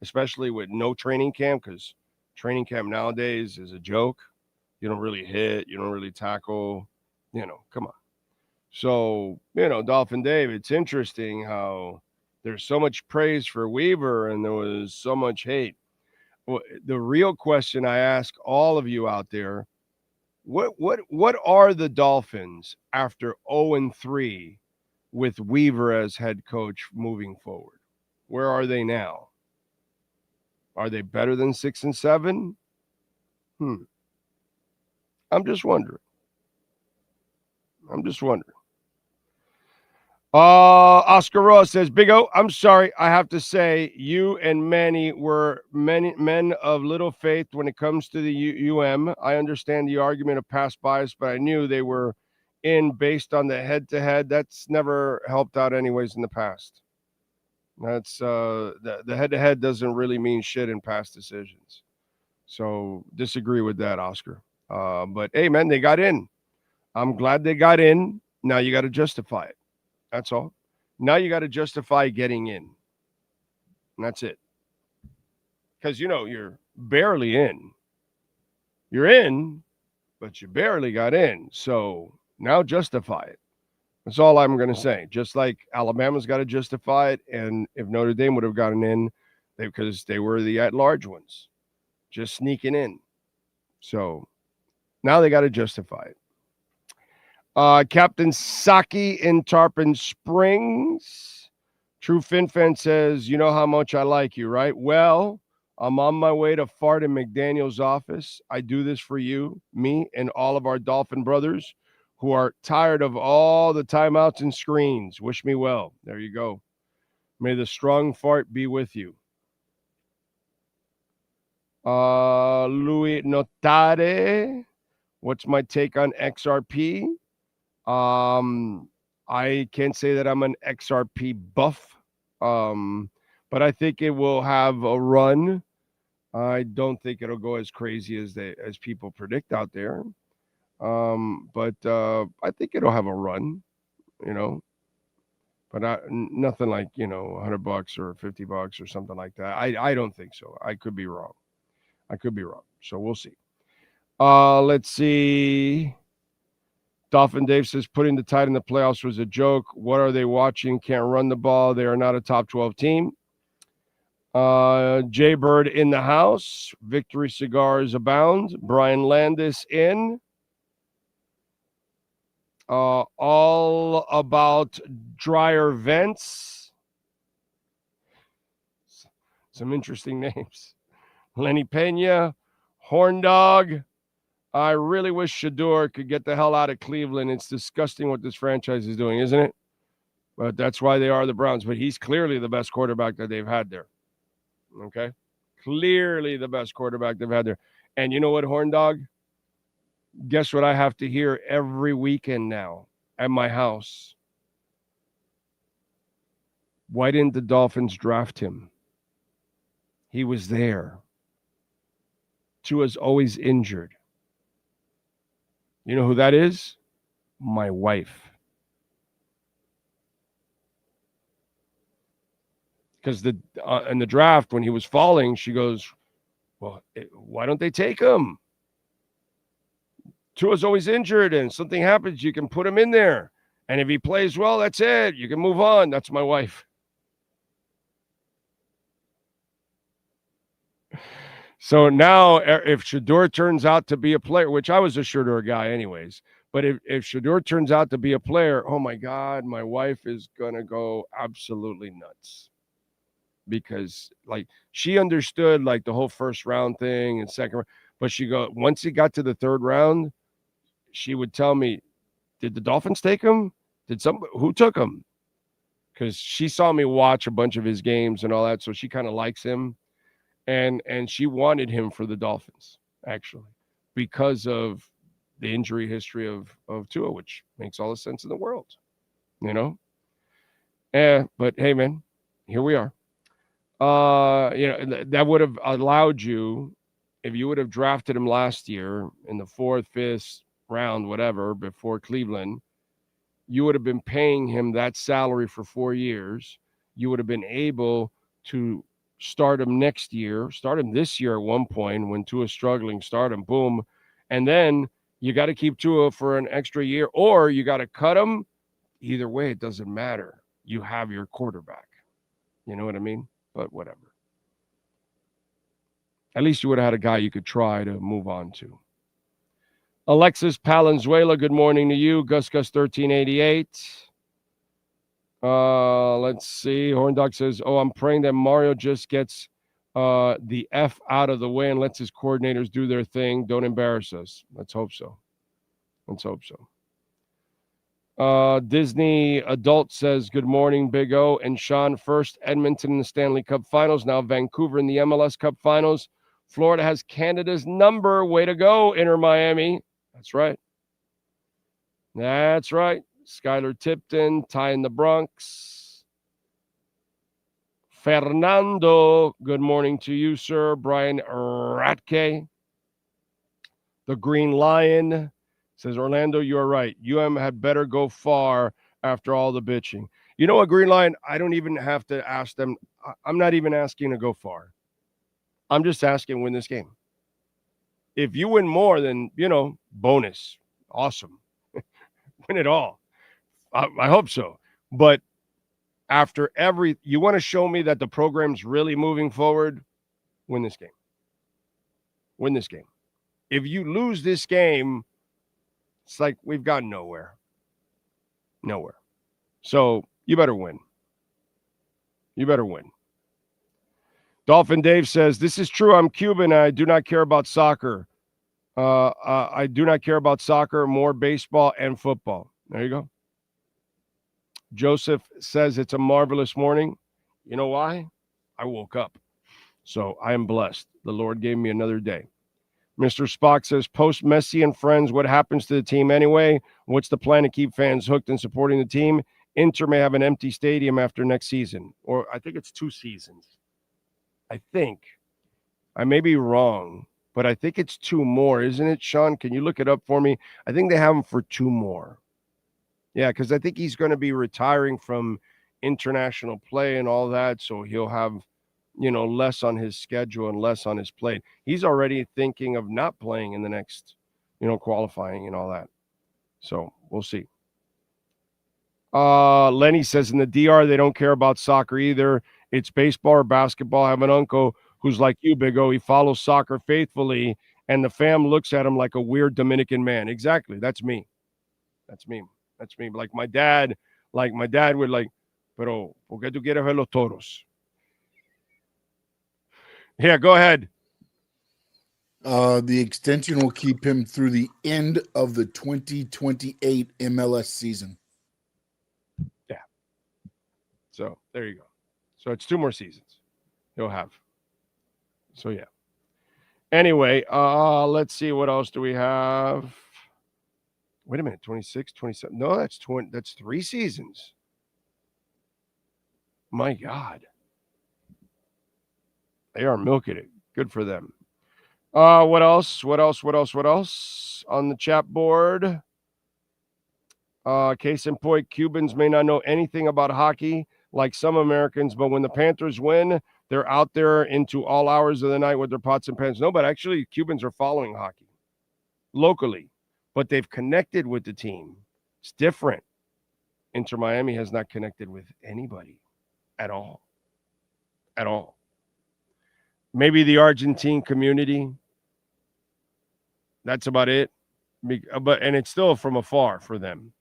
[SPEAKER 5] Especially with no training camp, because training camp nowadays is a joke. You don't really hit. You don't really tackle. Come on. So, Dolphin Dave, it's interesting how there's so much praise for Weaver and there was so much hate. The real question I ask all of you out there, what are the Dolphins after 0-3 with Weaver as head coach moving forward? Where are they now? Are they better than 6-7? I'm just wondering. Oscar Ross says, Big O, I'm sorry. I have to say, you and Manny were men of little faith when it comes to the UM. I understand the argument of past bias, but I knew they were in based on the head-to-head. That's never helped out anyways in the past. That's the head-to-head doesn't really mean shit in past decisions. So disagree with that, Oscar. But, hey, man, they got in. I'm glad they got in. Now you got to justify it. That's all. Now you got to justify getting in. And that's it. Because, you're barely in. You're in, but you barely got in. So now justify it. That's all I'm going to say. Just like Alabama's got to justify it. And if Notre Dame would have gotten in, because they were the at-large ones, just sneaking in. So now they got to justify it. Captain Saki in Tarpon Springs. True Fin Fan says, you know how much I like you, right? Well, I'm on my way to fart in McDaniel's office. I do this for you, me, and all of our Dolphin brothers who are tired of all the timeouts and screens. Wish me well. There you go. May the strong fart be with you. Louis Notare. What's my take on XRP? I can't say that I'm an XRP buff, but I think it will have a run. I don't think it'll go as crazy as people predict out there. But I think it'll have a run, but nothing like, $100 or $50 or something like that. I don't think so. I could be wrong. So we'll see. Let's see. Dolphin Dave says putting the Tide in the playoffs was a joke. What are they watching? Can't run the ball. They are not a top 12 team. Jay Bird in the house. Victory cigars abound. Brian Landis in. All about dryer vents. Some interesting names. Lenny Pena. Horn Dog. I really wish Shador could get the hell out of Cleveland. It's disgusting what this franchise is doing, isn't it? But that's why they are the Browns. But he's clearly the best quarterback that they've had there. Okay? Clearly the best quarterback they've had there. And you know what, Horn Dog? Guess what I have to hear every weekend now at my house? Why didn't the Dolphins draft him? He was there. Tua's always injured. You know who that is? My wife. Because in the draft, when he was falling, she goes, well, why don't they take him? Tua's always injured, and something happens, you can put him in there. And if he plays well, that's it. You can move on. That's my wife. So now if Shador turns out to be a player, which I was a Shador guy anyways, but if Shador turns out to be a player, oh my God, my wife is going to go absolutely nuts. Because she understood the whole first round thing and second round, but once he got to the third round, she would tell me, did the Dolphins take him? Who took him? Because she saw me watch a bunch of his games and all that, so she kind of likes him. And she wanted him for the Dolphins, actually, because of the injury history of Tua, which makes all the sense in the world, But hey, man, here we are. That would have allowed you, if you would have drafted him last year in the 4th, 5th round, whatever, before Cleveland, you would have been paying him that salary for 4 years. You would have been able to start him next year, start him this year at one point when Tua's struggling, start him, boom. And then you got to keep Tua for an extra year, or you got to cut him either way, it doesn't matter. You have your quarterback. You know what I mean? But whatever. At least you would have had a guy you could try to move on to. Alexis Palenzuela, good morning to you. Gus 1388. Let's see. Horndog says, I'm praying that Mario just gets the F out of the way and lets his coordinators do their thing. Don't embarrass us. Let's hope so. Disney Adult says, good morning, Big O and Sean. First, Edmonton in the Stanley Cup Finals. Now Vancouver in the MLS Cup Finals. Florida has Canada's number. Way to go, Inter Miami. That's right. Skylar Tipton, tying the Bronx. Fernando, good morning to you, sir. Brian Ratke. The Green Lion says, Orlando, you're right. had better go far after all the bitching. You know what, Green Lion? I don't even have to ask them. I'm not even asking to go far. I'm just asking win this game. If you win more, then, bonus. Awesome. Win it all. I hope so. But after you want to show me that the program's really moving forward, win this game. If you lose this game, it's like we've gotten nowhere. So you better win. Dolphin Dave says, this is true. I'm Cuban. I do not care about soccer. I do not care about soccer, more baseball and football. There you go. Joseph says it's a marvelous morning. You know why? I woke up. So I am blessed. The Lord gave me another day. Mr. Spock says, post Messi and friends, what happens to the team anyway? What's the plan to keep fans hooked and supporting the team? Inter may have an empty stadium after next season. Or I think it's 2 seasons. I think. I may be wrong, but I think it's 2 more, isn't it, Sean? Can you look it up for me? I think they have him for 2 more. Yeah, because I think he's going to be retiring from international play and all that, so he'll have, less on his schedule and less on his plate. He's already thinking of not playing in the next, qualifying and all that. So we'll see. Lenny says in the DR, they don't care about soccer either. It's baseball or basketball. I have an uncle who's like you, Big O. He follows soccer faithfully, and the fam looks at him like a weird Dominican man. Exactly. That's me. Like my dad would like, pero ¿por qué tú quieres ver los toros? Yeah, go ahead.
[SPEAKER 16] The extension will keep him through the end of the 2028 MLS season.
[SPEAKER 5] Yeah. So there you go. So it's 2 more seasons he'll have. So yeah. Anyway, let's see, what else do we have? Wait a minute, 26, 27. No, that's 3 seasons. My God. They are milking it. Good for them. What else on the chat board? Case in point, Cubans may not know anything about hockey like some Americans, but when the Panthers win, they're out there into all hours of the night with their pots and pans. No, but actually Cubans are following hockey locally, but they've connected with the team. It's different. Inter Miami has not connected with anybody at all. Maybe the Argentine community. That's about it. And it's still from afar for them,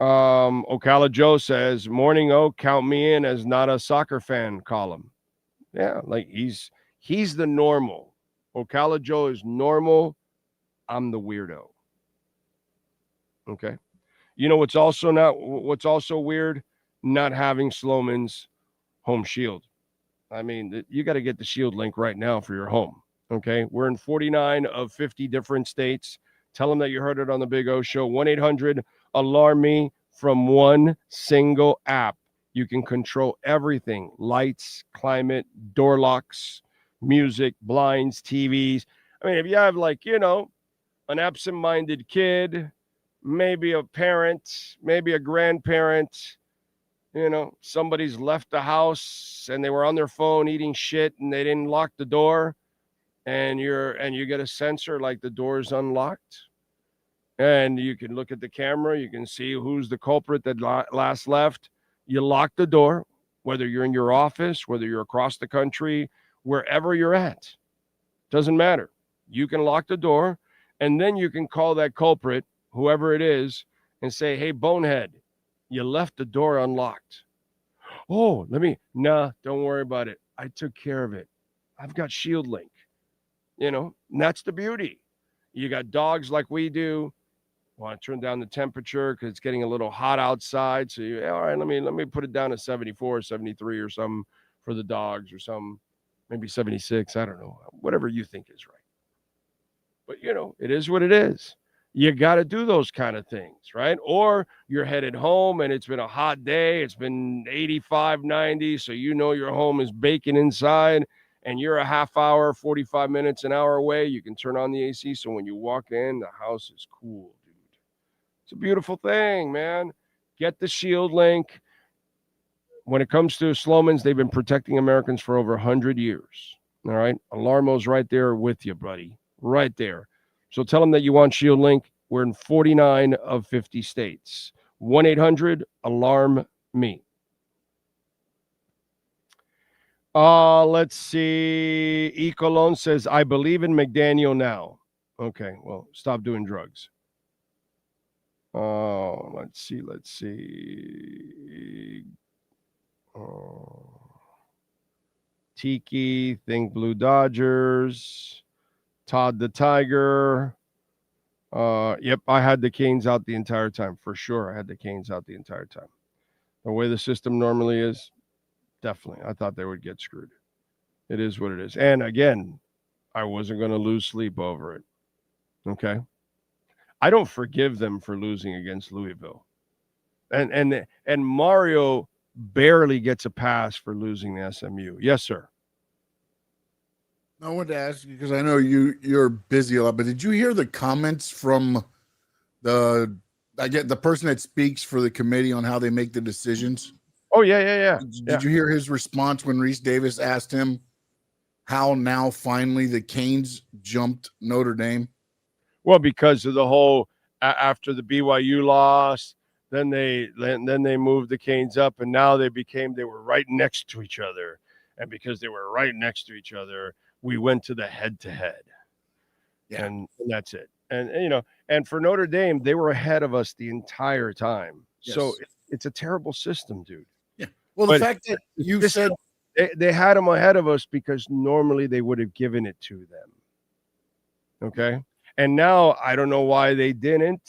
[SPEAKER 5] Ocala Joe says, morning, count me in as not a soccer fan column. Yeah, like he's the normal. Ocala Joe is normal. I'm the weirdo. Okay. What's also weird? Not having Sloman's home shield. I mean, you got to get the shield link right now for your home. Okay. We're in 49 of 50 different states. Tell them that you heard it on the Big O Show. 1-800-ALARM-ME. From one single app, you can control everything: lights, climate, door locks, music, blinds, TVs. I mean, if you have an absent-minded kid, maybe a parent, maybe a grandparent, somebody's left the house and they were on their phone eating shit and they didn't lock the door, and you get a sensor like the door is unlocked,
[SPEAKER 17] and you can look at the camera. You can see who's the culprit that last left. You lock the door, whether you're in your office, whether you're across the country, wherever you're at. Doesn't matter. You can lock the door, and then you can call that culprit, whoever it is, and say, hey, bonehead, you left the door unlocked. Oh, don't worry about it. I took care of it. I've got Shield Link. And that's the beauty. You got dogs like we do. Want to turn down the temperature because it's getting a little hot outside. So all right, let me put it down to 74, 73 or something for the dogs, or some, maybe 76. I don't know. Whatever you think is right. But, it is what it is. You got to do those kind of things, right? Or you're headed home and it's been a hot day. It's been 85, 90. So your home is baking inside and you're a half hour, 45 minutes, an hour away. You can turn on the AC. So when you walk in, the house is cool, dude. It's a beautiful thing, man. Get the Shield Link. When it comes to Sloman's, they've been protecting Americans for over 100 years. All right? Alarmo's right there with you, buddy. Right there. So tell them that you want Shield Link. We're in 49 of 50 states. 1-800-ALARM-ME. Let's see. E. Colon says, I believe in McDaniel now. Okay, well, stop doing drugs. Oh, let's see. Tiki, Think Blue Dodgers. Todd the Tiger. Yep, I had the Canes out the entire time. For sure, I had the Canes out the entire time. The way the system normally is, definitely. I thought they would get screwed. It is what it is. And again, I wasn't going to lose sleep over it. Okay? I don't forgive them for losing against Louisville. And Mario barely gets a pass for losing the SMU. Yes, sir.
[SPEAKER 16] I wanted to ask you, because I know you're busy a lot, but did you hear the comments from the person that speaks for the committee on how they make the decisions?
[SPEAKER 17] Oh, yeah.
[SPEAKER 16] Did you hear his response when Reese Davis asked him how now finally the Canes jumped Notre Dame?
[SPEAKER 17] Well, because of the whole after the BYU loss, then they moved the Canes up, and now they were right next to each other, and because they were right next to each other, we went to the head-to-head, and that's it. And for Notre Dame, they were ahead of us the entire time. Yes. So it's a terrible system, dude.
[SPEAKER 16] Yeah. Well, the fact that you said
[SPEAKER 17] they had them ahead of us because normally they would have given it to them. Okay. And now I don't know why they didn't.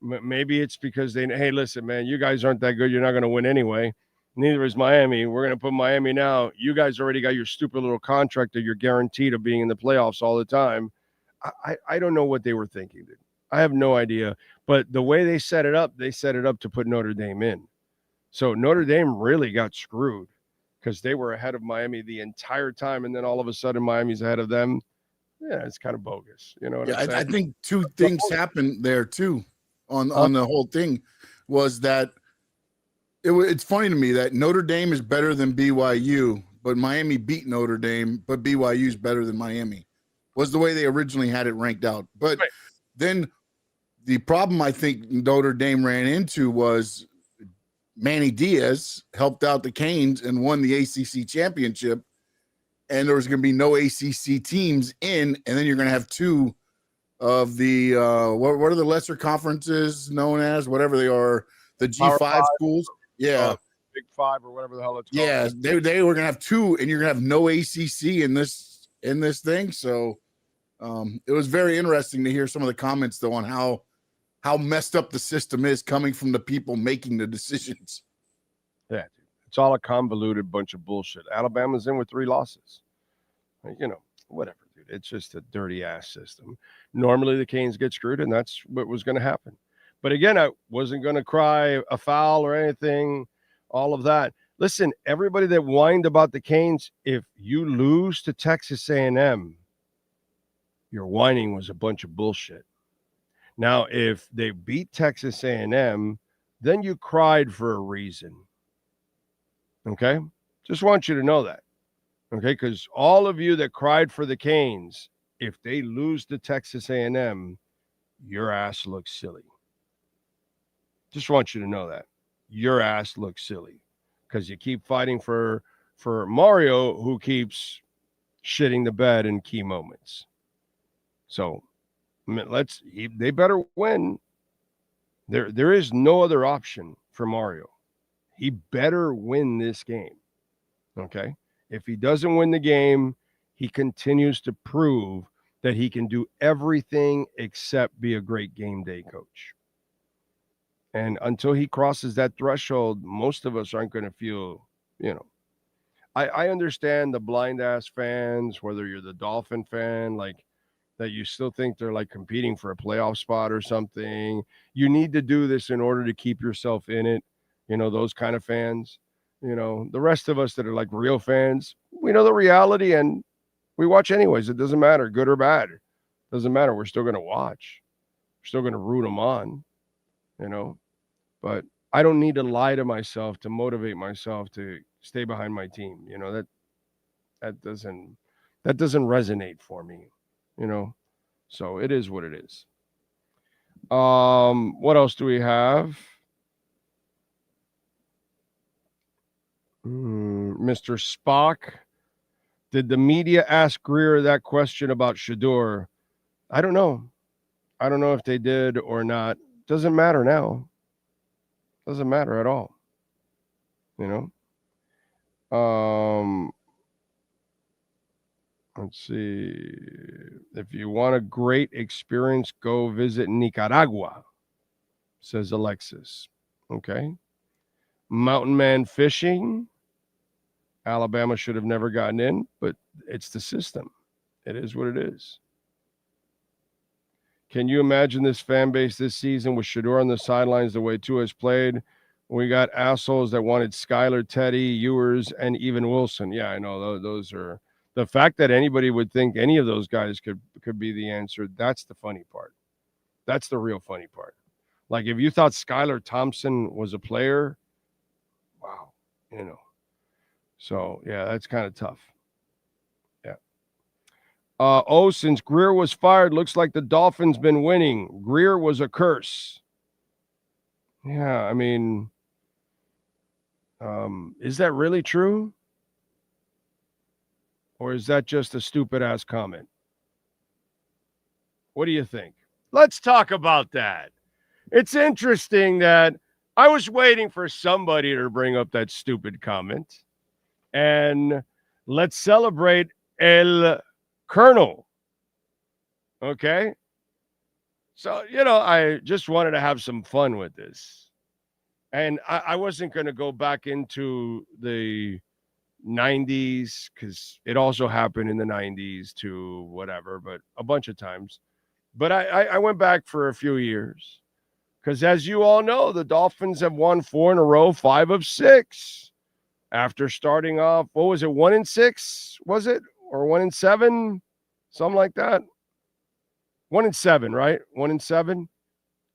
[SPEAKER 17] Maybe it's because hey, listen, man, you guys aren't that good. You're not going to win anyway. Neither is Miami. We're going to put Miami now. You guys already got your stupid little contract that you're guaranteed of being in the playoffs all the time. I don't know what they were thinking, dude. I have no idea. But the way they set it up to put Notre Dame in. So Notre Dame really got screwed because they were ahead of Miami the entire time, and then all of a sudden Miami's ahead of them. Yeah, it's kind of bogus. You know what I'm saying?
[SPEAKER 16] I think two things happened there too on the whole thing was that it's funny to me that Notre Dame is better than BYU, but Miami beat Notre Dame, but BYU is better than Miami. Was the way they originally had it ranked out. But then the problem I think Notre Dame ran into was Manny Diaz helped out the Canes and won the ACC championship, and there was going to be no ACC teams in, and then you're going to have two of the what are the lesser conferences known as, whatever they are, the G5 schools. Yeah.
[SPEAKER 17] Big Five or whatever the hell it's called.
[SPEAKER 16] Yeah, they were going to have two, and you're going to have no ACC in this thing. So it was very interesting to hear some of the comments, though, on how messed up the system is coming from the people making the decisions.
[SPEAKER 17] Yeah, dude. It's all a convoluted bunch of bullshit. Alabama's in with 3 losses. Whatever, dude. It's just a dirty-ass system. Normally the Canes get screwed, and that's what was going to happen. But again, I wasn't going to cry a foul or anything, all of that. Listen, everybody that whined about the Canes, if you lose to Texas A&M, your whining was a bunch of bullshit. Now, if they beat Texas A&M, then you cried for a reason. Okay? Just want you to know that. Okay? Because all of you that cried for the Canes, if they lose to Texas A&M, your ass looks silly. Just want you to know that. Your ass looks silly because you keep fighting for Mario, who keeps shitting the bed in key moments. So they better win. There is no other option for Mario. He better win this game. Okay? If he doesn't win the game, he continues to prove that he can do everything except be a great game day coach. And until he crosses that threshold, most of us aren't going to feel, I understand the blind ass fans, whether you're the Dolphin fan, like that you still think they're like competing for a playoff spot or something. You need to do this in order to keep yourself in it. Those kind of fans. The rest of us that are like real fans, we know the reality and we watch anyways. It doesn't matter, good or bad. Doesn't matter. We're still going to watch. We're still going to root them on, But I don't need to lie to myself to motivate myself to stay behind my team. That doesn't resonate for me, So it is what it is. What else do we have? Mr. Spock, did the media ask Greer that question about Shedeur? I don't know. I don't know if they did or not. Doesn't matter now. Doesn't matter at all. Let's see. If you want a great experience, go visit Nicaragua, says Alexis. Okay. Mountain man fishing. Alabama should have never gotten in, but it's the system. It is what it is. Can you imagine this fan base this season with Shedeur on the sidelines the way Tua has played? We got assholes that wanted Skylar, Teddy, Ewers, and even Wilson. Yeah, I know those are the fact that anybody would think any of those guys could be the answer. That's the funny part. That's the real funny part. Like if you thought Skylar Thompson was a player, wow, So yeah, that's kind of tough. Since Greer was fired, looks like the Dolphins been winning. Greer was a curse. Yeah, I mean, is that really true? Or is that just a stupid ass comment? What do you think? Let's talk about that. It's interesting that I was waiting for somebody to bring up that stupid comment. And let's celebrate El Colonel. Okay. So, I just wanted to have some fun with this. And I wasn't going to go back into the 90s because it also happened in the 90s to whatever, but a bunch of times. But I went back for a few years because, as you all know, the Dolphins have won 4 in a row, 5 of 6. After starting off, what was it, 1-6? Was it? Or 1-7? Something like that. 1-7, right? 1-7?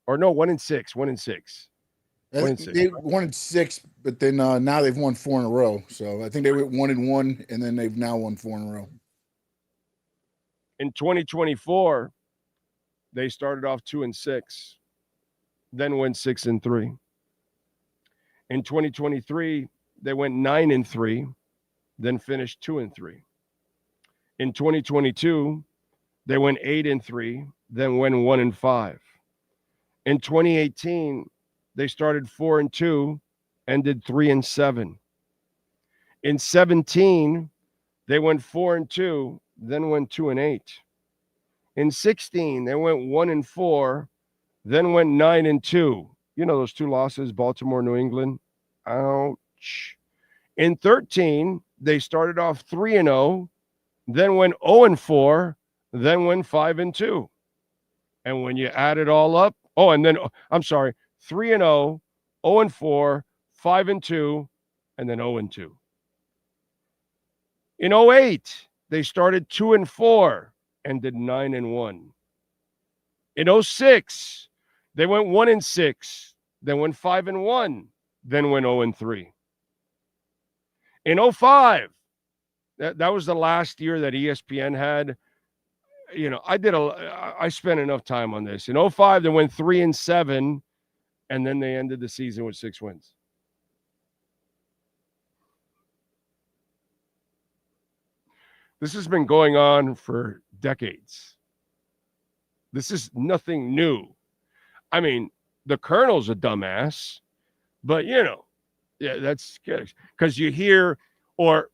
[SPEAKER 17] Or no, 1-6. 1-6.
[SPEAKER 16] They won 6, but then now they've won 4 in a row. So I think they went 1-1, and then they've now won 4 in a row.
[SPEAKER 17] In 2024, they started off 2-6, then went 6-3. In 2023, they went 9-3, then finished 2-3. In 2022, they went 8-3, then went 1-5. In 2018, they started 4-2, ended 3-7. In 17, they went 4-2, then went 2-8. In 16, they went 1-4, then went 9-2. Those 2 losses, Baltimore, New England. Ouch. In 13, they started off 3-0, then went 0-4, then went 5-2. And when you add it all up, 3-0, 0-4, 5-2, and then 0-2. In 08, they started 2-4 and did 9-1. In 06, they went 1-6, then went 5-1, then went 0-3. In 05, that was the last year that ESPN had. I spent enough time on this. In 2005, they went 3-7, and then they ended the season with 6 wins. This has been going on for decades. This is nothing new. I mean, the Colonel's a dumbass, but, that's good. Because you hear, or,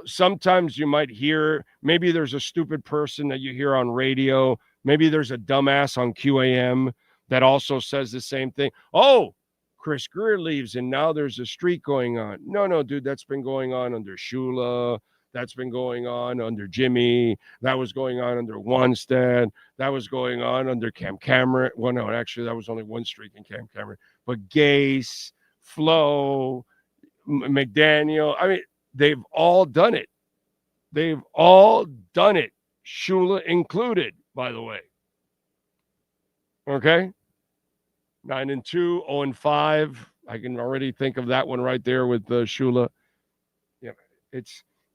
[SPEAKER 17] sometimes you might hear, maybe there's a stupid person that you hear on radio. Maybe there's a dumbass on QAM that also says the same thing. Oh, Chris Greer leaves, and now there's a streak going on. No, dude, that's been going on under Shula. That's been going on under Jimmy. That was going on under Wanstead. That was going on under Cam Cameron. Well, no, actually, that was only one streak in Cam Cameron. But Gase, Flo, McDaniel, I mean, they've all done it. They've all done it. Shula included, by the way. Okay? 9-2, 0-5. I can already think of that one right there with Shula. Yeah,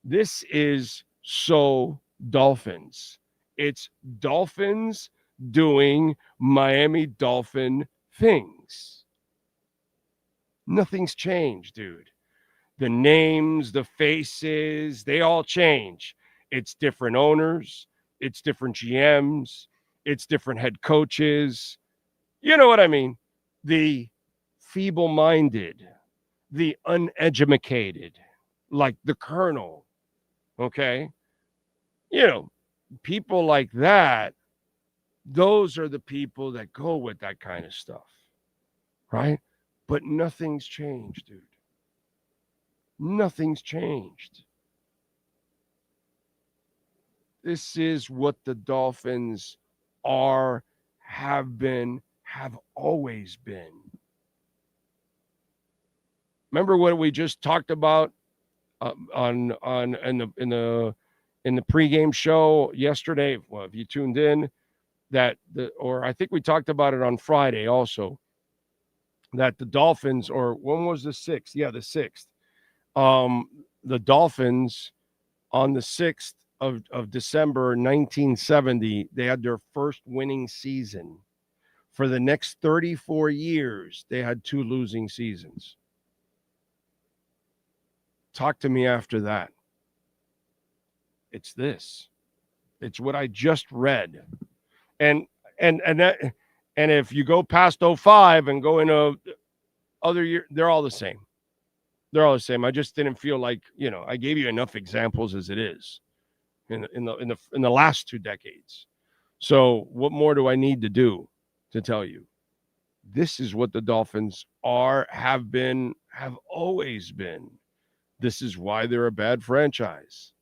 [SPEAKER 17] this is so Dolphins. It's Dolphins doing Miami Dolphin things. Nothing's changed, dude. The names, the faces, they all change. It's different owners. It's different GMs. It's different head coaches. You know what I mean? The feeble-minded, the uneducated, like the Colonel, okay? People like that, those are the people that go with that kind of stuff, right? But nothing's changed, dude. Nothing's changed. This is what the Dolphins are, have been, have always been. Remember what we just talked about in the pregame show yesterday? Well, if you tuned in, or I think we talked about it on Friday also, that the Dolphins, or when was the 6th? Yeah, the 6th. The Dolphins on the 6th of December 1970, they had their first winning season. For the next 34 years, they had 2 losing seasons. Talk to me after that. It's this. It's what I just read. And if you go past 2005 and go into other year, they're all the same. They're all the same. I just didn't feel like, I gave you enough examples as it is in the last 2 decades. So what more do I need to do to tell you? This is what the Dolphins are, have been, have always been. This is why they're a bad franchise.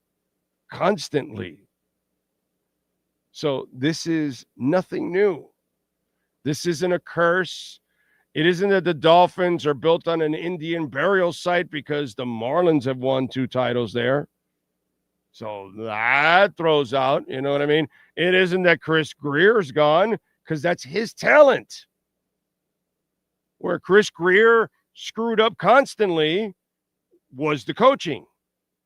[SPEAKER 17] Constantly. So this is nothing new. This isn't a curse. It isn't that the Dolphins are built on an Indian burial site because the Marlins have won 2 titles there. So that throws out, you know what I mean? It isn't that Chris Greer's gone because that's his talent. Where Chris Greer screwed up constantly was the coaching.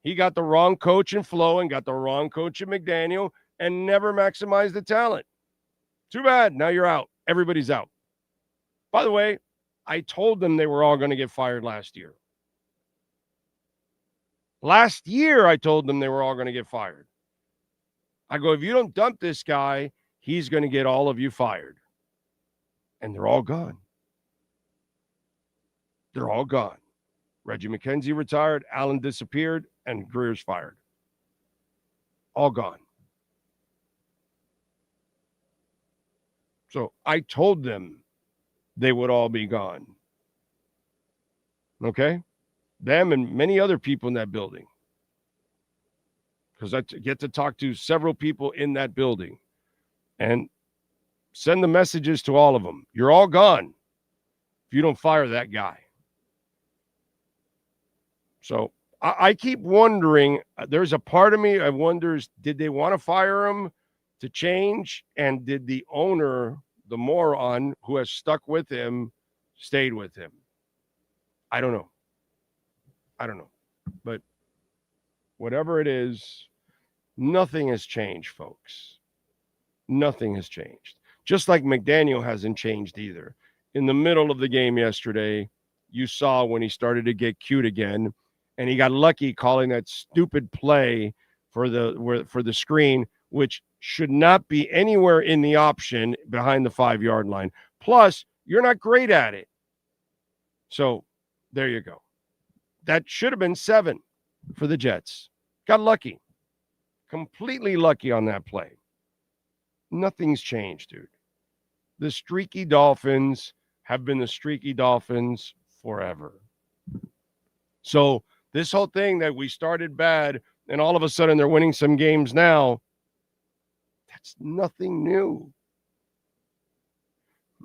[SPEAKER 17] He got the wrong coach in Flo and got the wrong coach in McDaniel and never maximized the talent. Too bad. Now you're out. Everybody's out. By the way, I told them they were all going to get fired last year. Last year, I told them they were all going to get fired. I go, if you don't dump this guy, he's going to get all of you fired. And they're all gone. They're all gone. Reggie McKenzie retired, Allen disappeared, and Greer's fired. All gone. So I told them they would all be gone. Okay? Them and many other people in that building. Because I get to talk to several people in that building and send the messages to all of them. You're all gone if you don't fire that guy. So I keep wondering, there's a part of me, I wonders, did they want to fire him to change? And did the owner, the moron who has stuck with him, stayed with him? I don't know. But whatever it is, nothing has changed, folks. Nothing has changed. Just like McDaniel hasn't changed either. In the middle of the game yesterday, you saw when he started to get cute again, and he got lucky calling that stupid play for the screen, which should not be anywhere in the option behind the 5-yard line. Plus, you're not great at it. So there you go. That should have been 7 for the Jets. Got lucky. Completely lucky on that play. Nothing's changed, dude. The streaky Dolphins have been the streaky Dolphins forever. So this whole thing that we started bad and all of a sudden they're winning some games now, that's nothing new.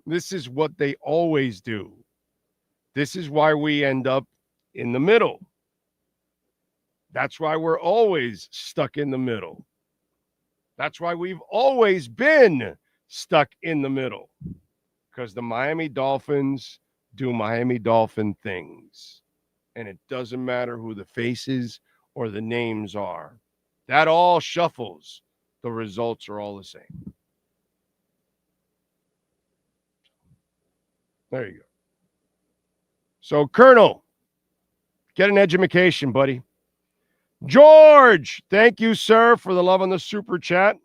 [SPEAKER 17] This is what they always do. This is why we end up in the middle. That's why we're always stuck in the middle. That's why we've always been stuck in the middle. Because the Miami Dolphins do Miami Dolphin things. And it doesn't matter who the faces or the names are. That all shuffles. The results are all the same. There you go. So, Colonel, get an education, buddy. George, thank you, sir, for the love on the super chat.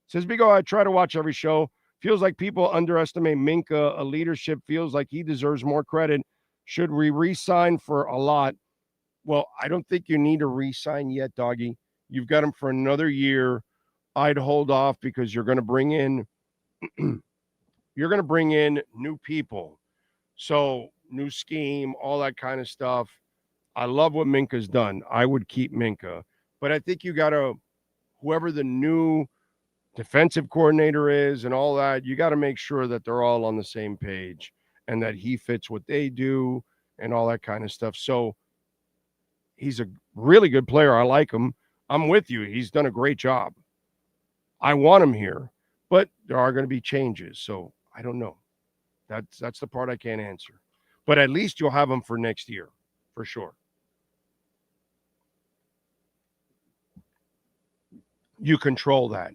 [SPEAKER 17] Says, Bigo, I try to watch every show. Feels like people underestimate Minka. A leadership feels like he deserves more credit. Should we re-sign for a lot? Well, I don't think you need to re-sign yet, doggy. You've got him for another year. I'd hold off because you're going to bring in new people. So new scheme, all that kind of stuff. I love what Minka's done. I would keep Minka. But I think you got to, whoever the new defensive coordinator is and all that, you got to make sure that they're all on the same page and that he fits what they do and all that kind of stuff. So he's a really good player. I like him. I'm with you. He's done a great job. I want him here, but there are going to be changes. So I don't know. That's the part I can't answer. But at least you'll have him for next year, for sure. You control that.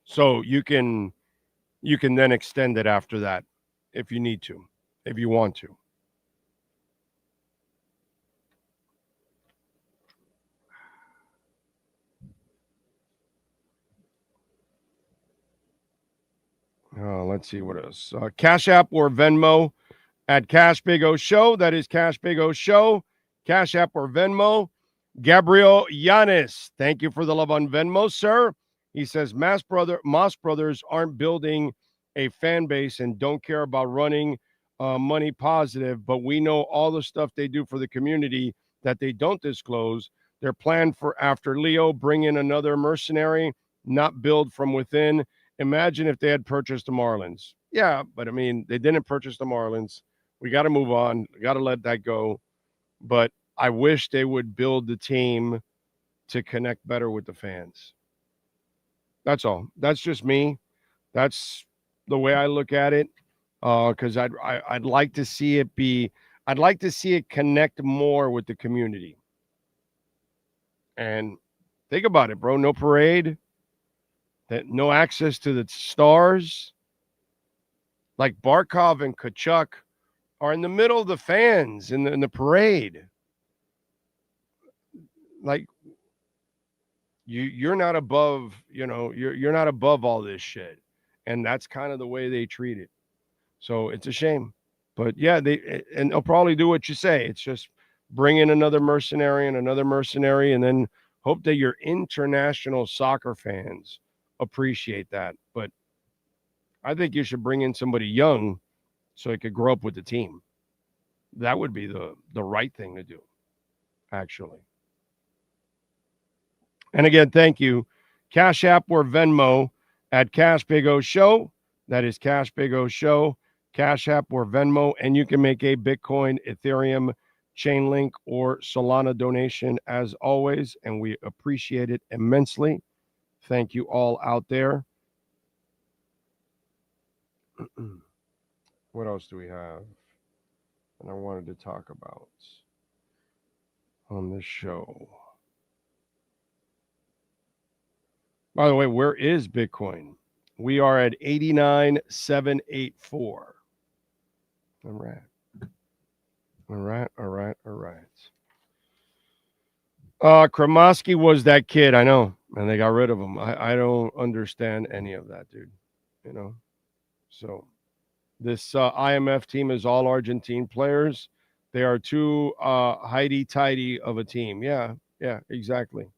[SPEAKER 17] So you can then extend it after that if you need to, if you want to. Let's see what else. Cash App or Venmo at Cash Big O Show. That is Cash Big O Show. Cash App or Venmo. Gabriel Yanis, thank you for the love on Venmo, sir. He says, Moss Brothers aren't building a fan base and don't care about running money positive, but we know all the stuff they do for the community that they don't disclose. Their plan for after Leo, bring in another mercenary, not build from within. Imagine if they had purchased the Marlins. Yeah, but I mean, they didn't purchase the Marlins. We got to move on. We got to let that go. But I wish they would build the team to connect better with the fans. That's all. That's just me. That's the way I look at it. Because I'd like to see it be. I'd like to see it connect more with the community. And think about it, bro. No parade. No access to the stars. Like Barkov and Kachuk are in the middle of the fans in the parade. Like you're not above, you're not above all this shit. And that's kind of the way they treat it. So it's a shame. But yeah, they'll probably do what you say. It's just bring in another mercenary and then hope that your international soccer fans appreciate that. But I think you should bring in somebody young so he could grow up with the team. That would be the right thing to do, actually. And again, thank you. Cash App or Venmo at Cash Big O Show. That is Cash Big O Show. Cash App or Venmo. And you can make a Bitcoin, Ethereum, Chainlink, or Solana donation as always. And we appreciate it immensely. Thank you all out there. What else do we have? And I wanted to talk about on this show. By the way, where is Bitcoin? We are at 89,784. All right. Kremoski was that kid, I know, and they got rid of him. I don't understand any of that, dude. You know, so this IMF team is all Argentine players. They are too tidy of a team. Yeah, exactly.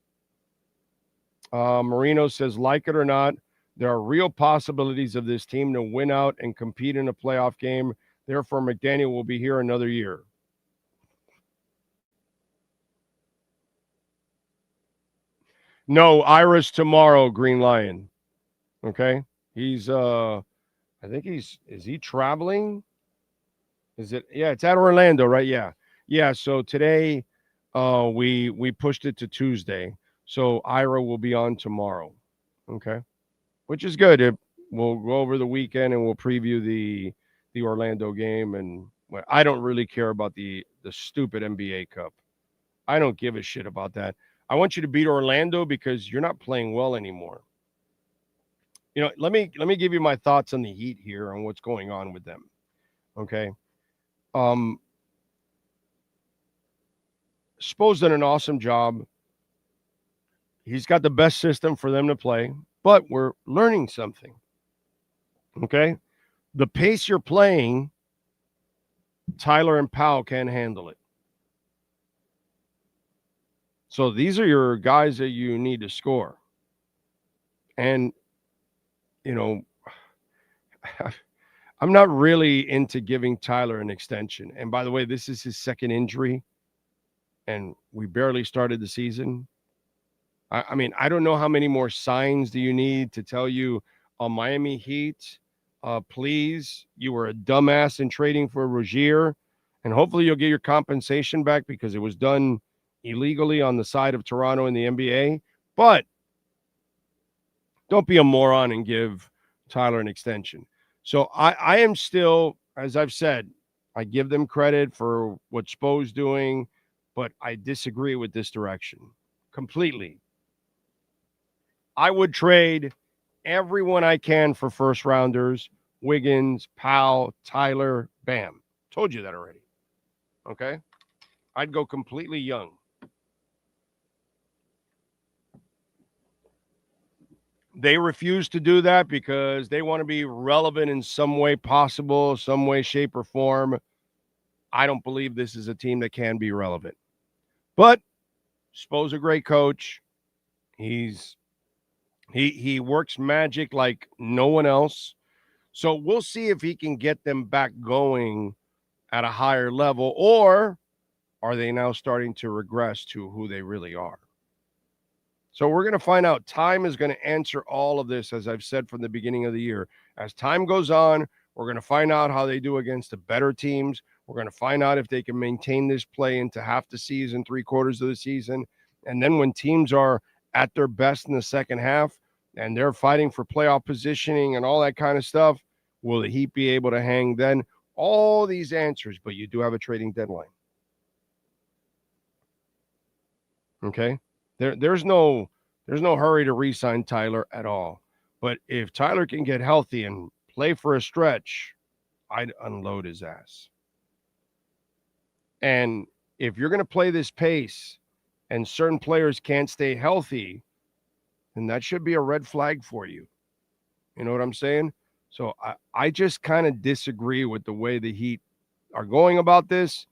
[SPEAKER 17] Marino says, like it or not, there are real possibilities of this team to win out and compete in a playoff game. Therefore, McDaniel will be here another year. No, Iris tomorrow, Green Lion. Okay. He's I think is he traveling? Is it? Yeah, it's at Orlando, right? Yeah. So today we pushed it to Tuesday. So Ira will be on tomorrow. Okay. Which is good. We'll go over the weekend and we'll preview the Orlando game. And I don't really care about the stupid NBA Cup. I don't give a shit about that. I want you to beat Orlando because you're not playing well anymore. You know, let me give you my thoughts on the Heat here and what's going on with them. Okay. Spo's done an awesome job. He's got the best system for them to play, but we're learning something. Okay. The pace you're playing, Tyler and Powell can't handle it. So these are your guys that you need to score. And, you know, I'm not really into giving Tyler an extension. And by the way, this is his second injury, and we barely started the season. I mean, I don't know how many more signs do you need to tell you, Miami Heat, please, you were a dumbass in trading for Rozier, and hopefully you'll get your compensation back because it was done illegally on the side of Toronto in the NBA. But don't be a moron and give Tyler an extension. So I am still, as I've said, I give them credit for what Spo's doing, but I disagree with this direction completely. I would trade everyone I can for first rounders, Wiggins, Powell, Tyler, Bam. Told you that already. Okay? I'd go completely young. They refuse to do that because they want to be relevant in some way possible, some way, shape, or form. I don't believe this is a team that can be relevant. But Spo's a great coach. He works magic like no one else. So we'll see if he can get them back going at a higher level, or are they now starting to regress to who they really are? So we're going to find out. Time is going to answer all of this, as I've said from the beginning of the year. As time goes on, we're going to find out how they do against the better teams. We're going to find out if they can maintain this play into half the season, 3/4 of the season. And then when teams are at their best in the second half and they're fighting for playoff positioning and all that kind of stuff, will the Heat be able to hang then? All these answers, but you do have a trading deadline. Okay? There's no hurry to re-sign Tyler at all. But if Tyler can get healthy and play for a stretch, I'd unload his ass. And if you're going to play this pace and certain players can't stay healthy, then that should be a red flag for you. You know what I'm saying? So I just kind of disagree with the way the Heat are going about this.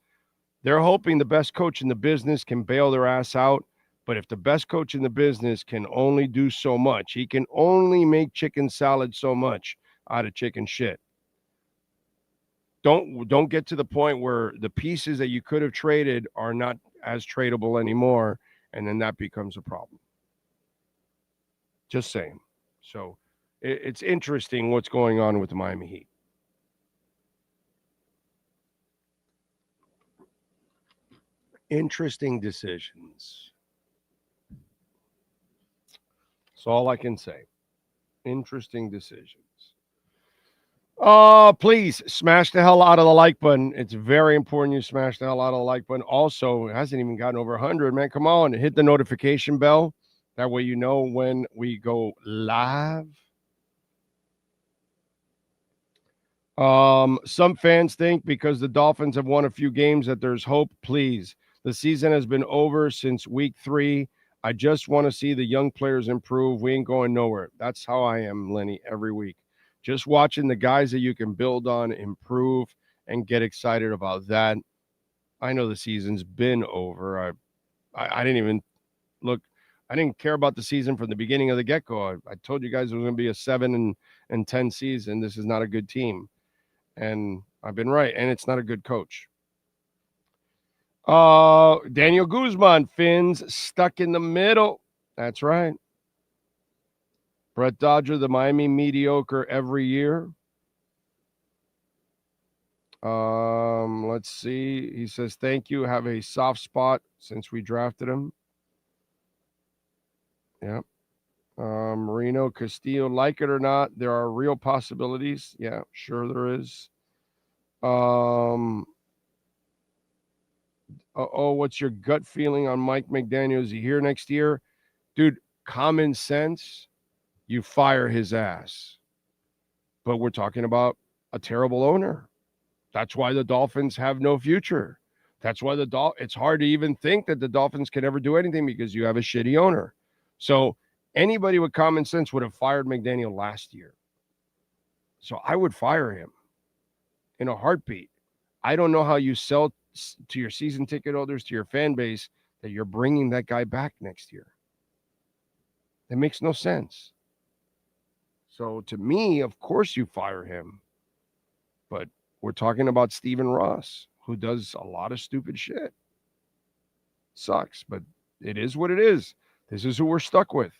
[SPEAKER 17] They're hoping the best coach in the business can bail their ass out. But if the best coach in the business can only do so much, he can only make chicken salad so much out of chicken shit. Don't get to the point where the pieces that you could have traded are not as tradable anymore, and then that becomes a problem. Just saying. So it's interesting what's going on with the Miami Heat. Interesting decisions. That's all I can say. Interesting decisions. Please smash the hell out of the like button. It's very important you smash the hell out of the like button. Also, it hasn't even gotten over 100, man. Come on, hit the notification bell. That way you know when we go live. Some fans think because the Dolphins have won a few games that there's hope. Please. The season has been over since week 3. I just want to see the young players improve. We ain't going nowhere. That's how I am, Lenny, every week. Just watching the guys that you can build on improve and get excited about that. I know the season's been over. I didn't even look. I didn't care about the season from the beginning of the get-go. I told you guys it was going to be a 7-10 season. This is not a good team. And I've been right. And it's not a good coach. Daniel Guzman, Finns stuck in the middle. That's right. Brett Dodger, the Miami mediocre every year. Let's see. He says, thank you. Have a soft spot since we drafted him. Yeah. Marino Castillo, like it or not, there are real possibilities. Yeah, sure there is. What's your gut feeling on Mike McDaniel? Is he here next year? Dude, common sense, you fire his ass. But we're talking about a terrible owner. That's why the Dolphins have no future. That's why it's hard to even think that the Dolphins can ever do anything because you have a shitty owner. So anybody with common sense would have fired McDaniel last year. So I would fire him in a heartbeat. I don't know how you sell to your season ticket holders, to your fan base, that you're bringing that guy back next year. That makes no sense. So to me, of course you fire him. But we're talking about Stephen Ross, who does a lot of stupid shit. Sucks, but it is what it is. This is who we're stuck with.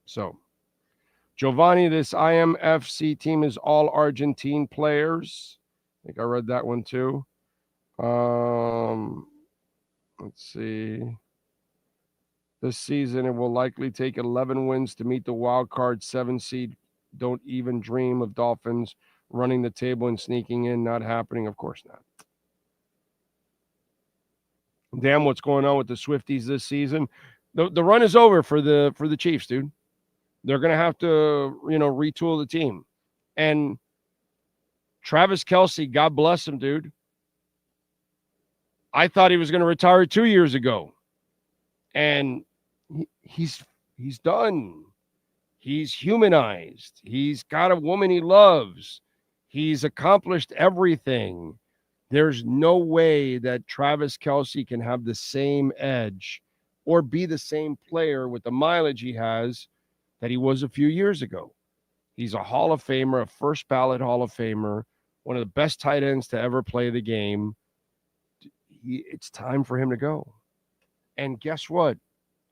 [SPEAKER 17] So, Giovanni, this IMFC team is all Argentine players. I think I read that one too. Let's see. This season, it will likely take 11 wins to meet the wild card 7 seed. Don't even dream of Dolphins running the table and sneaking in. Not happening. Of course not. Damn, what's going on with the Swifties this season? The run is over for the Chiefs, dude. They're going to have to, retool the team. And Travis Kelce, God bless him, dude. I thought he was going to retire 2 years ago. And he's done. He's humanized. He's got a woman he loves. He's accomplished everything. There's no way that Travis Kelce can have the same edge or be the same player with the mileage he has that he was a few years ago. He's a Hall of Famer, a first ballot Hall of Famer, one of the best tight ends to ever play the game. It's time for him to go. And guess what?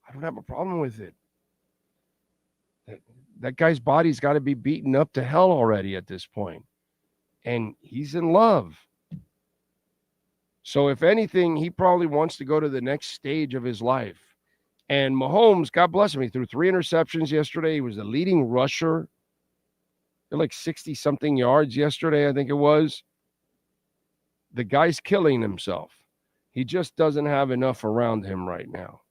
[SPEAKER 17] I don't have a problem with it. That guy's body's got to be beaten up to hell already at this point. And he's in love. So if anything, he probably wants to go to the next stage of his life. And Mahomes, God bless him, he threw 3 interceptions yesterday. He was the leading rusher. Like 60-something yards yesterday, I think it was. The guy's killing himself. He just doesn't have enough around him right now.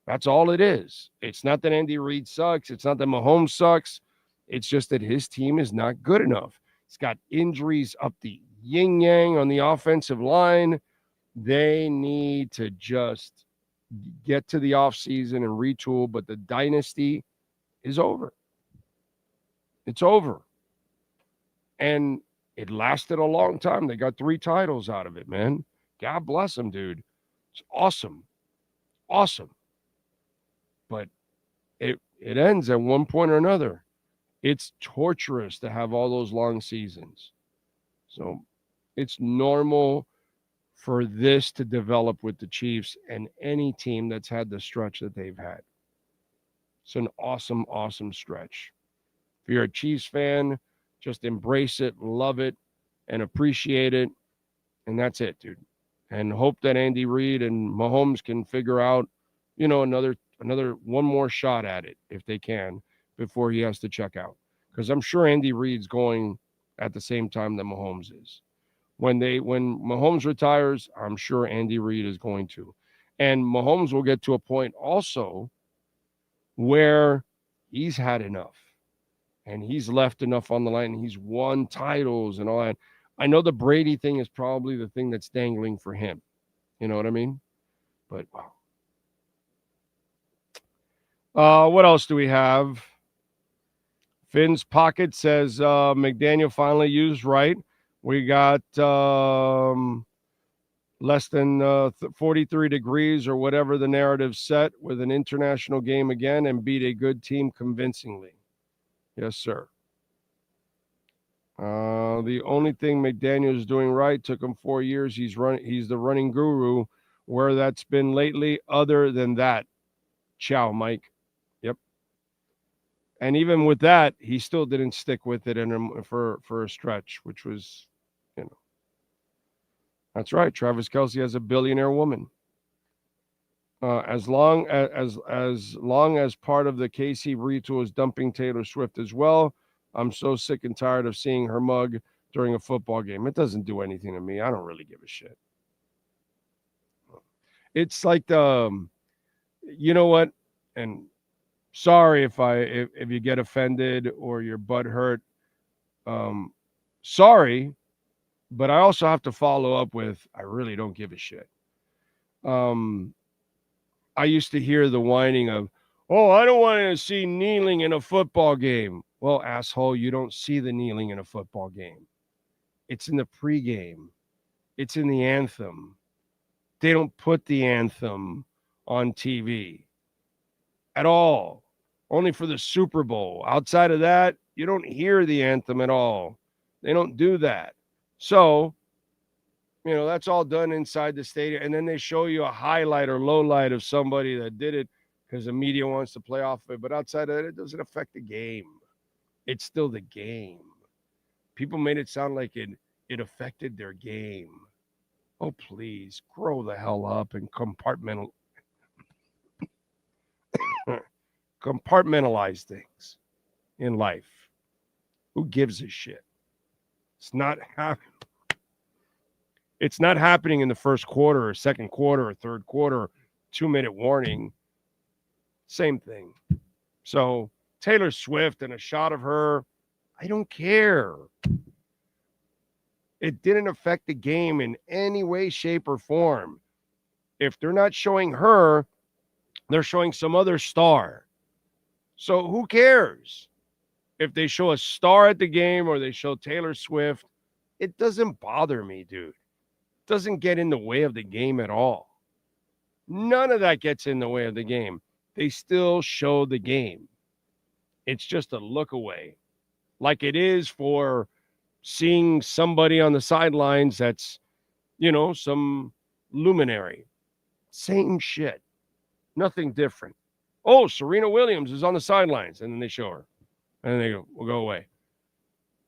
[SPEAKER 17] That's all it is. It's not that Andy Reid sucks. It's not that Mahomes sucks. It's just that his team is not good enough. He's got injuries up the yin-yang on the offensive line. They need to just get to the offseason and retool, but the dynasty is over. It's over. And it lasted a long time. They got 3 titles out of it, man. God bless them, dude. It's awesome. Awesome. But it ends at one point or another. It's torturous to have all those long seasons. So it's normal for this to develop with the Chiefs and any team that's had the stretch that they've had. It's an awesome, awesome stretch. If you're a Chiefs fan, just embrace it, love it, and appreciate it. And that's it, dude. And hope that Andy Reid and Mahomes can figure out, another one more shot at it if they can before he has to check out. Because I'm sure Andy Reid's going at the same time that Mahomes is. When Mahomes retires, I'm sure Andy Reid is going to. And Mahomes will get to a point also where he's had enough and he's left enough on the line and he's won titles and all that. I know the Brady thing is probably the thing that's dangling for him. You know what I mean? But wow. What else do we have? Finn's Pocket says McDaniel finally used right. We got less than 43 degrees or whatever the narrative set with an international game again and beat a good team convincingly. Yes, sir. The only thing McDaniel is doing right, took him 4 years. He's the running guru. Where that's been lately, other than that, ciao, Mike. Yep. And even with that, he still didn't stick with it for a stretch, which was, that's right. Travis Kelce has a billionaire woman. As long as part of the KC retool is dumping Taylor Swift as well, I'm so sick and tired of seeing her mug during a football game. It doesn't do anything to me. I don't really give a shit. It's like you know what? And sorry if you get offended or your butt hurt. Sorry, but I also have to follow up with I really don't give a shit. I used to hear the whining of, oh, I don't want to see kneeling in a football game. Well, asshole, you don't see the kneeling in a football game. It's in the pregame. It's in the anthem. They don't put the anthem on TV at all. Only for the Super Bowl. Outside of that, you don't hear the anthem at all. They don't do that. So, that's all done inside the stadium. And then they show you a highlight or low light of somebody that did it because the media wants to play off of it. But outside of that, it doesn't affect the game. It's still the game. People made it sound like it affected their game. Oh, please, grow the hell up and compartmentalize things in life. Who gives a shit? It's not happening. It's not happening in the first quarter or second quarter or third quarter, 2-minute warning. Same thing. So Taylor Swift and a shot of her, I don't care. It didn't affect the game in any way, shape, or form. If they're not showing her, they're showing some other star. So who cares? If they show a star at the game or they show Taylor Swift, it doesn't bother me, dude. It doesn't get in the way of the game at all. None of that gets in the way of the game. They still show the game. It's just a look away. Like it is for seeing somebody on the sidelines that's, some luminary. Same shit. Nothing different. Oh, Serena Williams is on the sidelines. And then they show her. And then they go, we'll go away.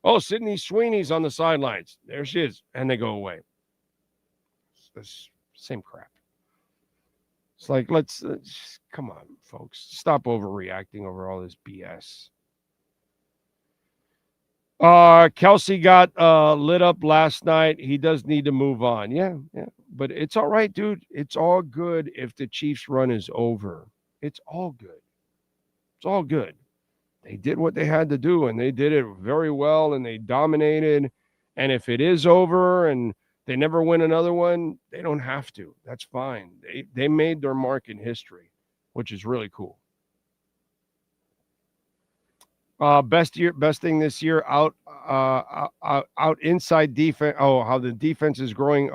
[SPEAKER 17] Oh, Sydney Sweeney's on the sidelines. There she is. And they go away. It's the same crap. It's like, let's come on, folks. Stop overreacting over all this BS. Kelce got lit up last night. He does need to move on. Yeah. But it's all right, dude. It's all good if the Chiefs run is over. It's all good. It's all good. They did what they had to do, and they did it very well, and they dominated. And if it is over and they never win another one, they don't have to. That's fine. They made their mark in history, which is really cool. Best thing this year out inside defense. Oh, how the defense is growing.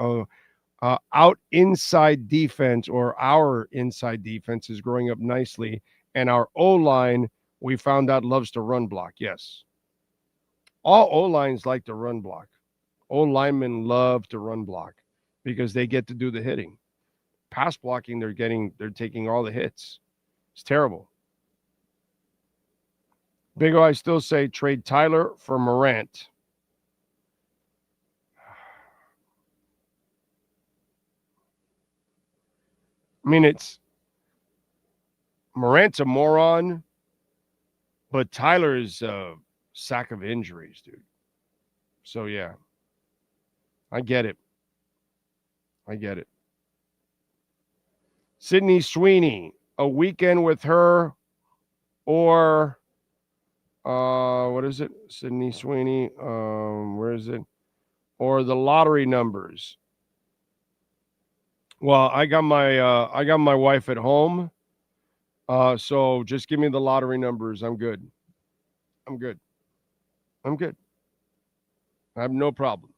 [SPEAKER 17] Out inside defense, or our inside defense, is growing up nicely, and our O-line, we found out, loves to run block. Yes, all O-lines like to run block. O-linemen love to run block because they get to do the hitting. Pass blocking, they're taking all the hits. It's terrible. Big O, I still say trade Tyler for Morant. I mean, Morant's a moron, but Tyler is a sack of injuries, dude. So, yeah. I get it. Sydney Sweeney, a weekend with her or what is it? Sydney Sweeney. Where is it? Or the lottery numbers. Well, I got my wife at home. So just give me the lottery numbers. I'm good. I'm good. I have no problem.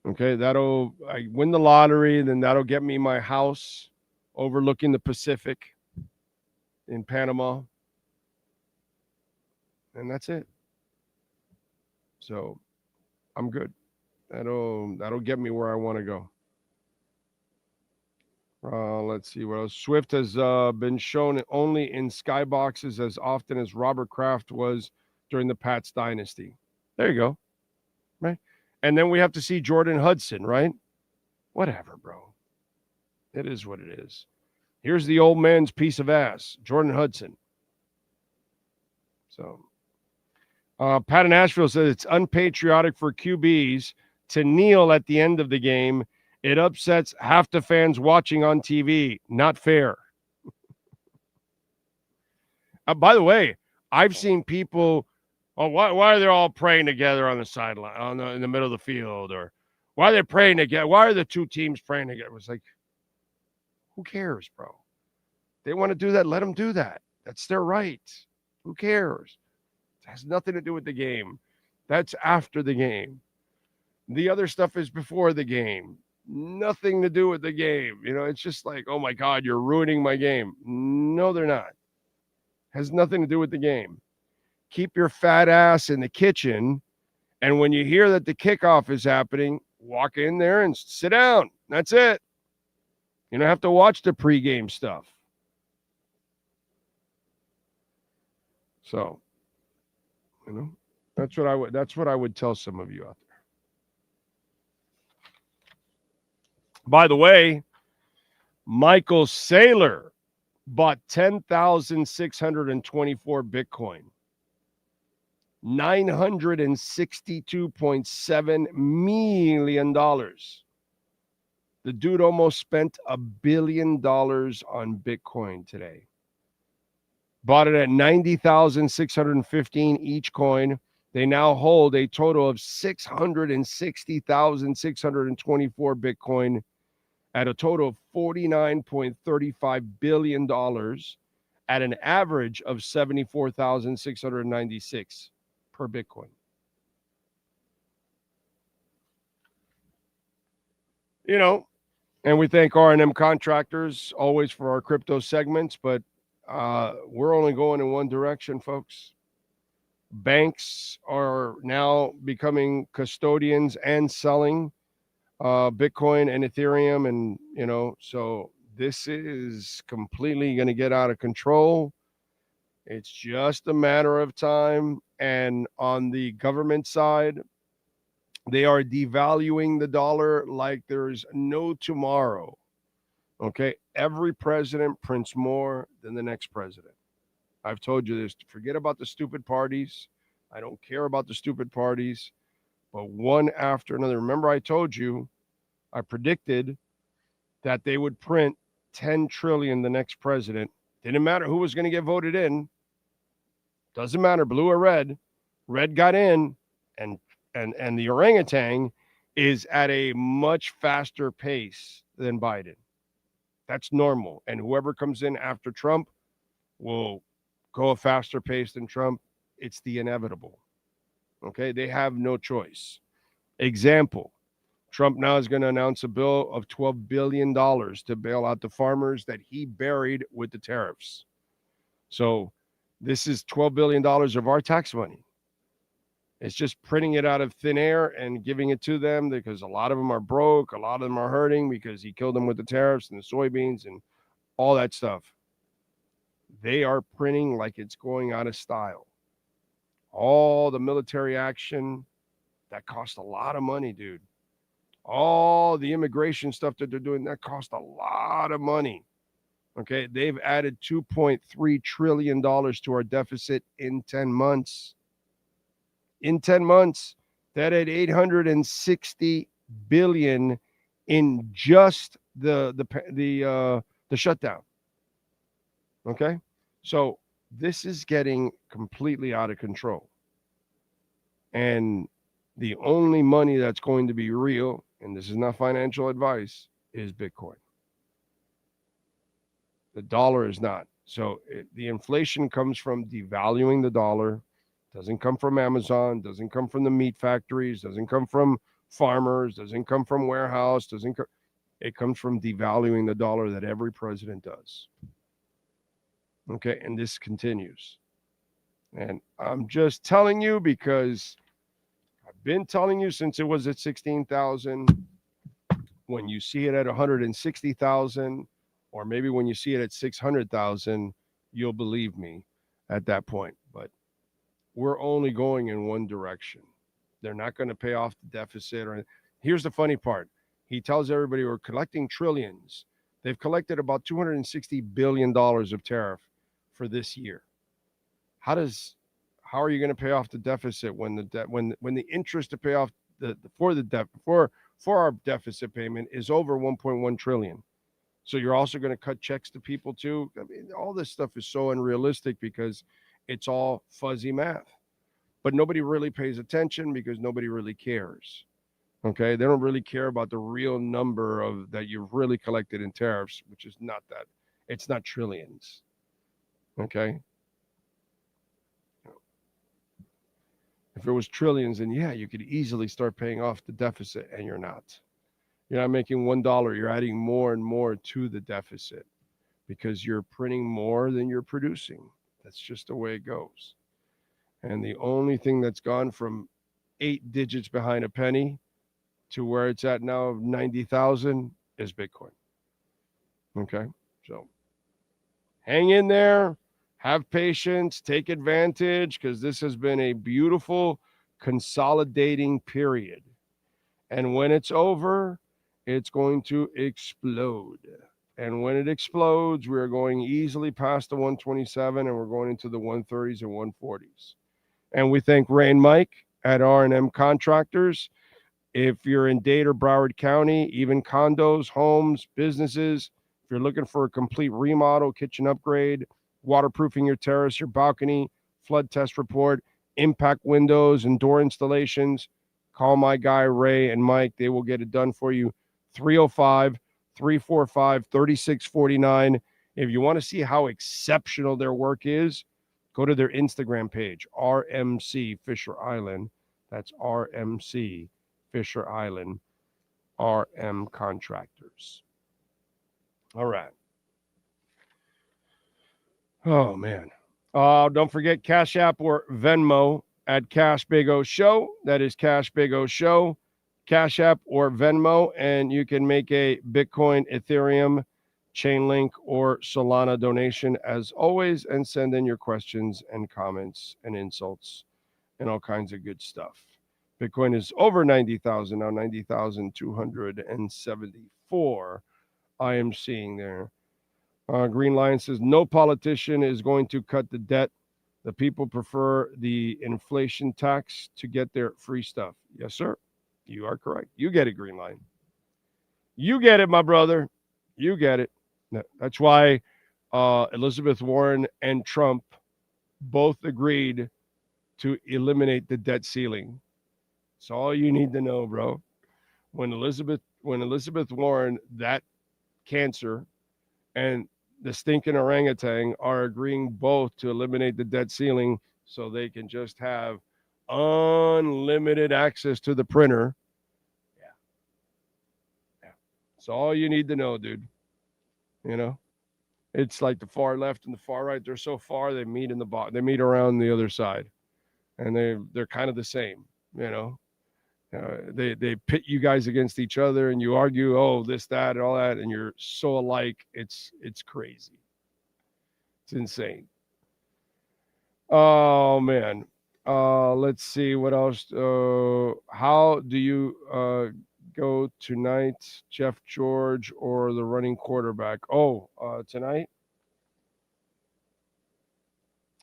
[SPEAKER 17] Okay, I win the lottery, then that'll get me my house overlooking the Pacific in Panama. And that's it. So I'm good. That'll get me where I want to go. Let's see what else. Swift has been shown only in skyboxes as often as Robert Kraft was during the Pats dynasty. There you go. Right. And then we have to see Jordan Hudson, right? Whatever, bro. It is what it is. Here's the old man's piece of ass, Jordan Hudson. So, Pat in Asheville says it's unpatriotic for QBs to kneel at the end of the game. It upsets half the fans watching on TV. Not fair. By the way, I've seen people, why are they all praying together on the sideline, in the middle of the field? Or why are they praying together? Why are the two teams praying together? It was like, who cares, bro? They want to do that. Let them do that. That's their right. Who cares? It has nothing to do with the game. That's after the game. The other stuff is before the game. Nothing to do with the game. It's just like, oh my God, you're ruining my game. No, they're not. Has nothing to do with the game. Keep your fat ass in the kitchen. And when you hear that the kickoff is happening, walk in there and sit down. That's it. You don't have to watch the pregame stuff. So, that's what I would tell some of you out there. By the way, Michael Saylor bought 10,624 Bitcoin. $962.7 million. The dude almost spent $1 billion on Bitcoin today. Bought it at 90,615 each coin. They now hold a total of 660,624 Bitcoin at a total of $49.35 billion at an average of 74,696 per Bitcoin. And we thank R&M Contractors always for our crypto segments, but we're only going in one direction, folks. Banks are now becoming custodians and selling Bitcoin and Ethereum. And, so this is completely going to get out of control. It's just a matter of time. And on the government side, they are devaluing the dollar like there's no tomorrow. Okay. Every president prints more than the next president. I've told you this. Forget about the stupid parties. I don't care about the stupid parties, but one after another. Remember, I told you, I predicted that they would print 10 trillion the next president. Didn't matter who was going to get voted in. Doesn't matter, blue or red. Red got in, and the orangutan is at a much faster pace than Biden. That's normal. And whoever comes in after Trump will go a faster pace than Trump. It's the inevitable. Okay, they have no choice. Example, Trump now is going to announce a bill of $12 billion to bail out the farmers that he buried with the tariffs. So this is $12 billion of our tax money. It's just printing it out of thin air and giving it to them because a lot of them are broke. A lot of them are hurting because he killed them with the tariffs and the soybeans and all that stuff. They are printing like it's going out of style. All the military action, that cost a lot of money, dude. All the immigration stuff that they're doing, that cost a lot of money. Okay, they've added $2.3 trillion to our deficit in 10 months. In 10 months, that had $860 billion in just the shutdown. Okay, so This is getting completely out of control. And the only money that's going to be real, and this is not financial advice, is Bitcoin. The dollar is not. So the inflation comes from devaluing the dollar. Doesn't come from Amazon, doesn't come from the meat factories, doesn't come from farmers, doesn't come from warehouse, it comes from devaluing the dollar that every president does. Okay, and this continues. And I'm just telling you because I've been telling you since it was at 16,000. When you see it at 160,000, or maybe when you see it at 600,000, you'll believe me at that point. But we're only going in one direction. They're not going to pay off the deficit. Or here's the funny part. He tells everybody we're collecting trillions. They've collected about $260 billion of tariff for this year. How are you going to pay off the deficit when the interest to pay off for our deficit payment is over 1.1 trillion? So you're also going to cut checks to people too. I mean, all this stuff is so unrealistic because it's all fuzzy math. But nobody really pays attention because nobody really cares. Okay, they don't really care about the real number that you've really collected in tariffs, which is not that. It's not trillions. Okay. If it was trillions, then yeah, you could easily start paying off the deficit, and you're not. You're not making $1. You're adding more and more to the deficit because you're printing more than you're producing. That's just the way it goes. And the only thing that's gone from 8 digits behind a penny to where it's at now of 90,000 is Bitcoin. Okay, so hang in there, have patience, take advantage, because this has been a beautiful consolidating period. And when it's over, it's going to explode. And when it explodes, we're going easily past the 127 and we're going into the 130s and 140s. And we thank Ray and Mike at R&M Contractors. If you're in Dade or Broward County, even condos, homes, businesses, if you're looking for a complete remodel, kitchen upgrade, waterproofing your terrace, your balcony, flood test report, impact windows and door installations, call my guy Ray and Mike. They will get it done for you. 305-345-3649. If you want to see how exceptional their work is, go to their Instagram page, RMC Fisher Island. That's RMC Fisher Island, RM Contractors. All right. Oh, man. Don't forget Cash App or Venmo at Cash Big O Show. That is Cash Big O Show. Cash App or Venmo, and you can make a Bitcoin, Ethereum, Chainlink, or Solana donation as always, and send in your questions and comments and insults and all kinds of good stuff. Bitcoin is over 90,000 now, 90,274. I am seeing there. Green Lion says no politician is going to cut the debt. The people prefer the inflation tax to get their free stuff. Yes, sir. You are correct. You get it, Green Lion. You get it, my brother. You get it. That's why Elizabeth Warren and Trump both agreed to eliminate the debt ceiling. That's all you need to know, bro. When Elizabeth Warren, that cancer, and the stinking orangutan are agreeing both to eliminate the debt ceiling so they can just have unlimited access to the printer. Yeah. That's all you need to know, dude. You know, it's like the far left and the far right. They're so far, they meet in the bottom. They meet around the other side, and they're kind of the same. You know, they pit you guys against each other, and you argue, oh, this, that, and all that, and you're so alike. It's crazy. It's insane. Oh man. Let's see what else. How do you go tonight, Jeff George or the running quarterback? Tonight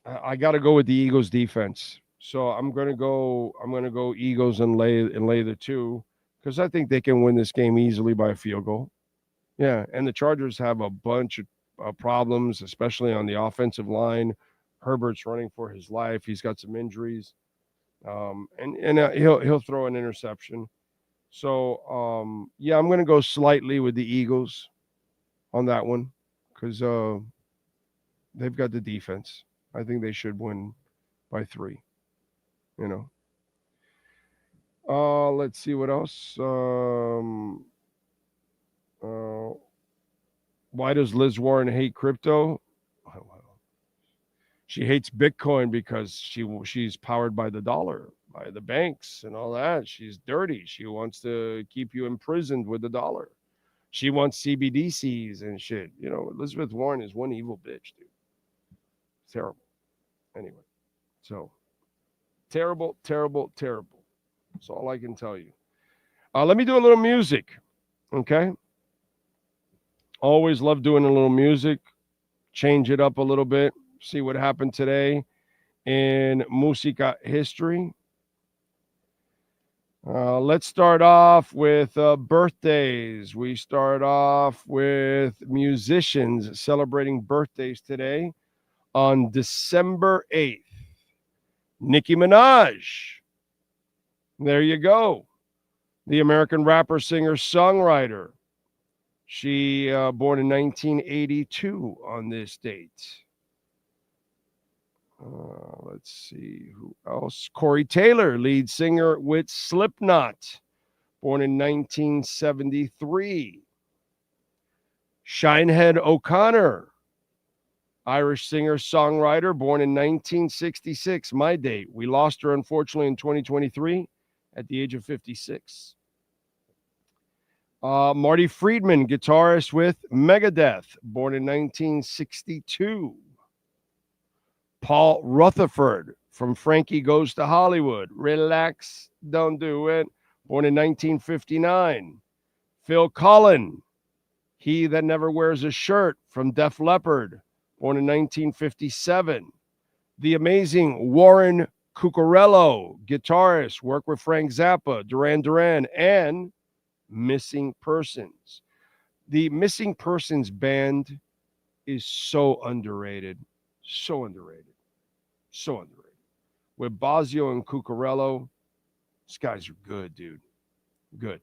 [SPEAKER 17] I got to go with the Eagles defense. So I'm gonna go Eagles and lay the 2 because I think they can win this game easily by a field goal. Yeah, and the Chargers have a bunch of problems, especially on the offensive line. Herbert's running for his life. He's got some injuries, he'll throw an interception. So yeah, I'm going to go slightly with the Eagles on that one because they've got the defense. I think they should win by 3. Let's see what else. Why does Liz Warren hate crypto? She hates Bitcoin because she's powered by the dollar, by the banks and all that. She's dirty. She wants to keep you imprisoned with the dollar. She wants CBDCs and shit. Elizabeth Warren is one evil bitch, dude. Terrible. Anyway, so terrible, terrible, terrible. That's all I can tell you. Let me do a little music, okay? Always love doing a little music. Change it up a little bit. See what happened today in Musica history. Let's start off with birthdays. We start off with musicians celebrating birthdays today on December 8th. Nicki Minaj. There you go. The American rapper, singer, songwriter. She born in 1982 on this date. Let's see who else. Corey Taylor, lead singer with Slipknot, born in 1973. Shinehead O'Connor, Irish singer, songwriter, born in 1966. My date. We lost her, unfortunately, in 2023 at the age of 56. Marty Friedman, guitarist with Megadeth, born in 1962. Paul Rutherford from Frankie Goes to Hollywood. Relax, don't do it. Born in 1959. Phil Collen, He That Never Wears a Shirt from Def Leppard, born in 1957. The amazing Warren Cucurello, guitarist, worked with Frank Zappa, Duran Duran, and Missing Persons. The Missing Persons band is so underrated. So underrated. So underrated. With Bosio and Cucurello, these guys are good, dude. Good.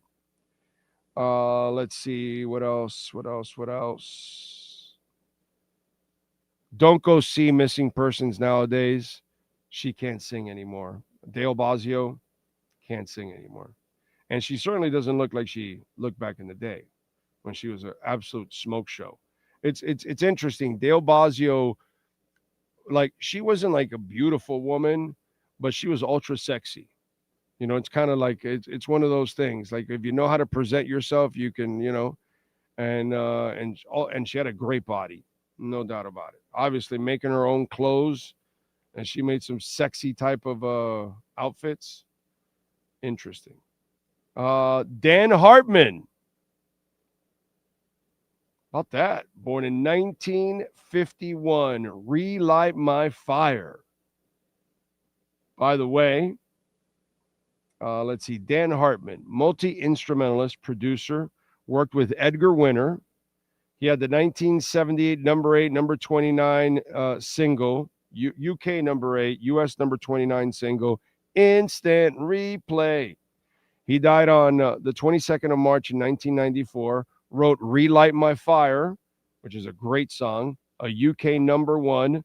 [SPEAKER 17] Let's see. What else? Don't go see Missing Persons nowadays. She can't sing anymore. Dale Bosio can't sing anymore. And she certainly doesn't look like she looked back in the day when she was an absolute smoke show. It's interesting. Dale Bosio, like, she wasn't like a beautiful woman, but she was ultra sexy. It's kind of like it's one of those things. Like, if you know how to present yourself, you can, and she had a great body, no doubt about it. Obviously, making her own clothes, and she made some sexy type of outfits. Interesting. Dan Hartman. About that. Born in 1951. Relight My Fire. By the way, let's see. Dan Hartman, multi-instrumentalist, producer, worked with Edgar Winter. He had the 1978 number 8, number 29 single, UK number 8, US number 29 single, Instant Replay. He died on the 22nd of March in 1994, wrote Relight My Fire, which is a great song, a UK number 1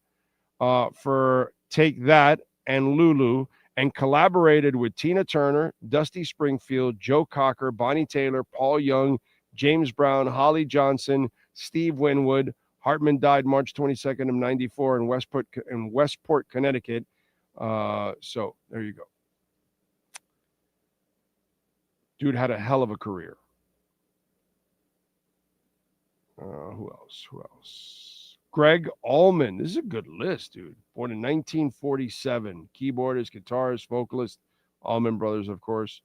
[SPEAKER 17] for Take That and Lulu, and collaborated with Tina Turner, Dusty Springfield, Joe Cocker, Bonnie Taylor, Paul Young, James Brown, Holly Johnson, Steve Winwood. Hartman died March 22nd of 94 in Westport, Connecticut. So there you go. Dude had a hell of a career. Who else? Greg Allman. This is a good list, dude. Born in 1947. Keyboardist, guitarist, vocalist. Allman Brothers, of course.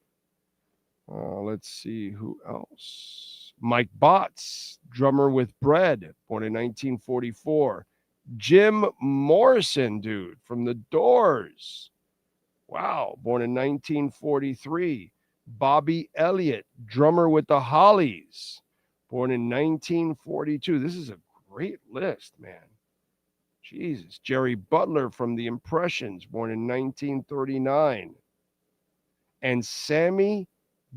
[SPEAKER 17] Let's see who else. Mike Botts, drummer with Bread, born in 1944. Jim Morrison, dude, from The Doors. Wow, born in 1943. Bobby Elliott, drummer with the Hollies, born in 1942. This is a great list, man. Jesus. Jerry Butler from The Impressions, born in 1939. And Sammy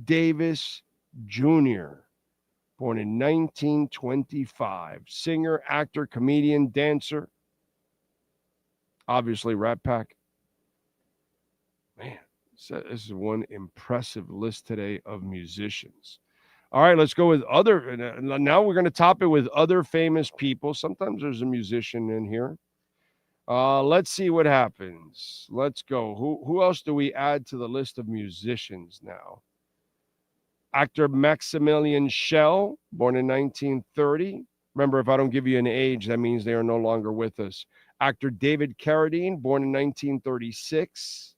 [SPEAKER 17] Davis Jr., born in 1925. Singer, actor, comedian, dancer. Obviously, Rat Pack. Man, this is one impressive list today of musicians. All right, let's go with other. Now we're going to top it with other famous people. Sometimes there's a musician in here. Let's see what happens. Let's go. Who else do we add to the list of musicians now? Actor Maximilian Schell, born in 1930. Remember, if I don't give you an age, that means they are no longer with us. Actor David Carradine, born in 1936.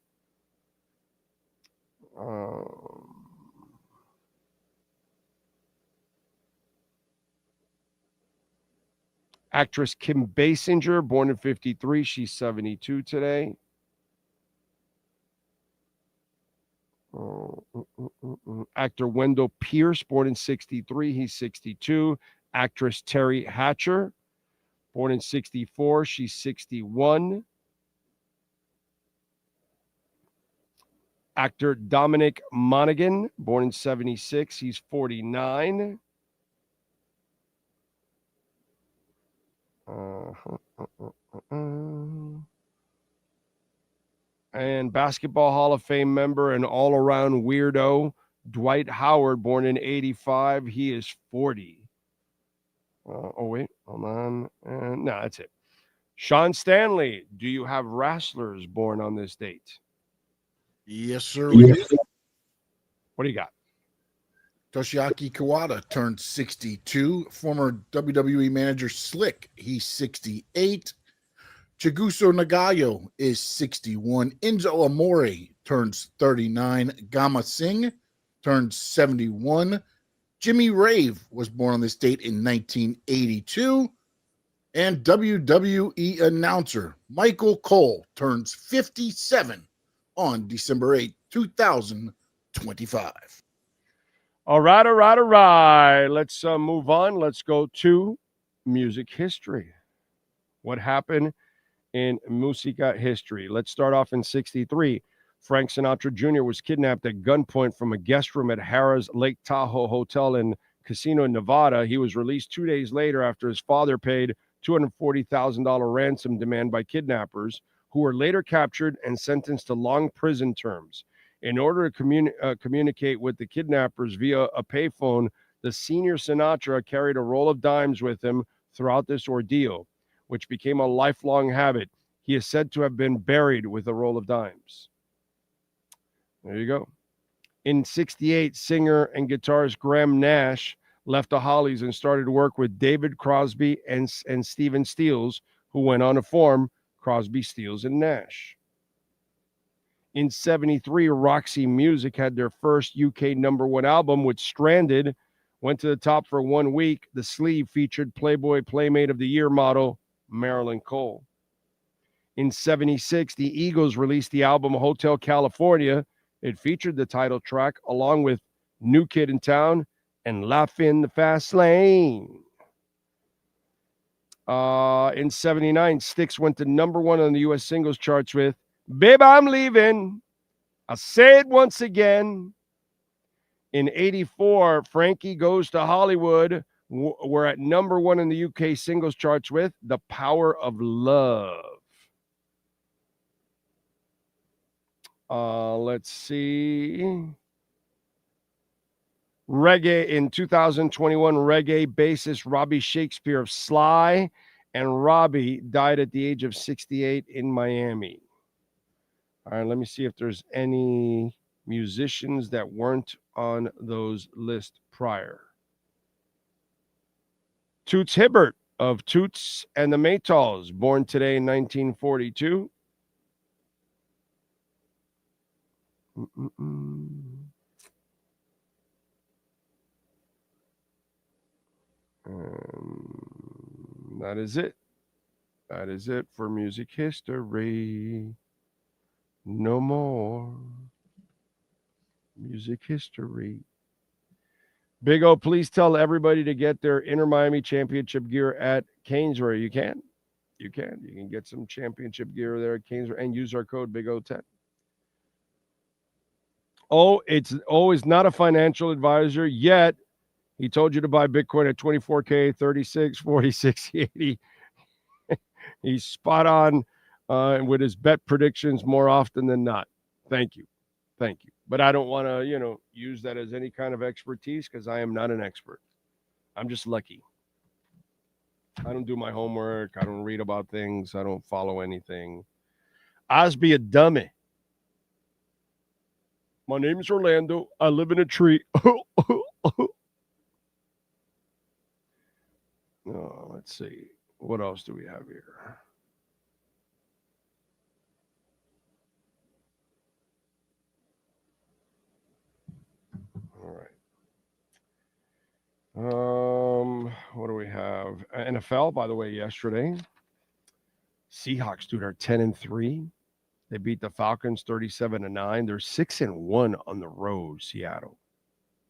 [SPEAKER 17] Actress Kim Basinger, born in 53. She's 72 today. Actor Wendell Pierce, born in 63. He's 62. Actress Terry Hatcher, born in 64. She's 61. Actor Dominic Monaghan, born in 76. He's 49. And Basketball Hall of Fame member and all-around weirdo, Dwight Howard, born in 85. He is 40. Wait, hold on. No, that's it. Sean Stanley, do you have wrestlers born on this date?
[SPEAKER 16] Yes, sir. We do.
[SPEAKER 17] What do you got?
[SPEAKER 16] Toshiaki Kawada turned 62. Former WWE manager Slick, he's 68. Chiguso Nagayo is 61. Enzo Amore turns 39. Gama Singh turns 71. Jimmy Rave was born on this date in 1982. And WWE announcer Michael Cole turns 57 on December 8, 2025.
[SPEAKER 17] All right. Let's move on. Let's go to music history. What happened in Musica history? Let's start off in 63. Frank Sinatra Jr. was kidnapped at gunpoint from a guest room at Harrah's Lake Tahoe Hotel and Casino in Nevada. He was released 2 days later after his father paid $240,000 ransom demand by kidnappers, who were later captured and sentenced to long prison terms. In order to communicate with the kidnappers via a payphone, the senior Sinatra carried a roll of dimes with him throughout this ordeal, which became a lifelong habit. He is said to have been buried with a roll of dimes. There you go. In 68, singer and guitarist Graham Nash left the Hollies and started work with David Crosby and Stephen Stills, who went on to form Crosby, Stills, and Nash. In 73, Roxy Music had their first UK #1 album, which Stranded went to the top for 1 week. The sleeve featured Playboy Playmate of the Year model Marilyn Cole. In 76, the Eagles released the album Hotel California. It featured the title track along with New Kid in Town and Life in the Fast Lane. In 79, Styx went to #1 on the U.S. singles charts with Babe, I'm Leaving. I say it once again. In 84, Frankie Goes to Hollywood. We're at #1 in the UK singles charts with The Power of Love. Let's see. Reggae in 2021, reggae bassist Robbie Shakespeare of Sly and Robbie died at the age of 68 in Miami. All right, let me see if there's any musicians that weren't on those lists prior. Toots Hibbert of Toots and the Maytals, born today in 1942. That is it. That is it for music history. No more music history. Big O, please tell everybody to get their Inter Miami Championship gear at Canesbury. You can? You can get some championship gear there at Canes and use our code BIG010. Is not a financial advisor yet. He told you to buy Bitcoin at 24K, 36, 46, 80. He's spot on with his bet predictions more often than not. Thank you. But I don't want to, use that as any kind of expertise because I am not an expert. I'm just lucky. I don't do my homework. I don't read about things. I don't follow anything. Osby a dummy. My name is Orlando. I live in a tree. Let's see. What else do we have here? All right. What do we have? NFL, by the way, yesterday. Seahawks, dude, are 10-3. They beat the Falcons 37-9. They're 6-1 on the road, Seattle.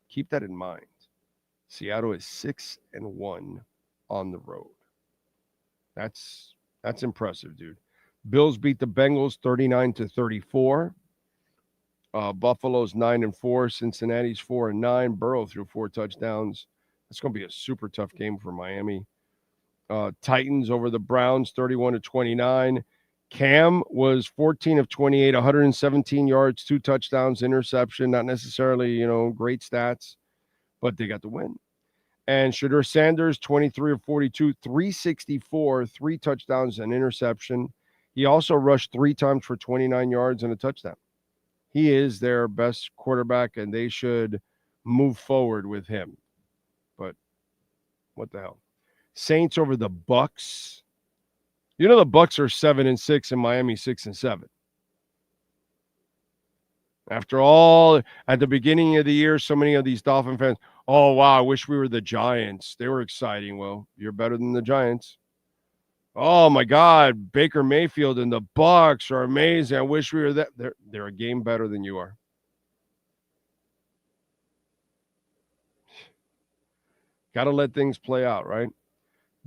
[SPEAKER 17] Keep that in mind. Seattle is 6-1 on the road. That's impressive, dude. Bills beat the Bengals 39-34. Buffalo's 9-4. Cincinnati's 4-9. Burrow threw 4 touchdowns. That's going to be a super tough game for Miami. Titans over the Browns 31-29. Cam was 14 of 28, 117 yards, 2 touchdowns, interception. Not necessarily, great stats, but they got the win. And Shedeur Sanders, 23 of 42, 364, 3 touchdowns, and interception. He also rushed 3 times for 29 yards and a touchdown. He is their best quarterback, and they should move forward with him. But what the hell? Saints over the Bucks. The Bucks are 7-6 and Miami 6-7. After all, at the beginning of the year, so many of these Dolphin fans, oh, wow, I wish we were the Giants. They were exciting. Well, you're better than the Giants. Oh, my God, Baker Mayfield and the Bucks are amazing. I wish we were that. They're a game better than you are. Got to let things play out, right?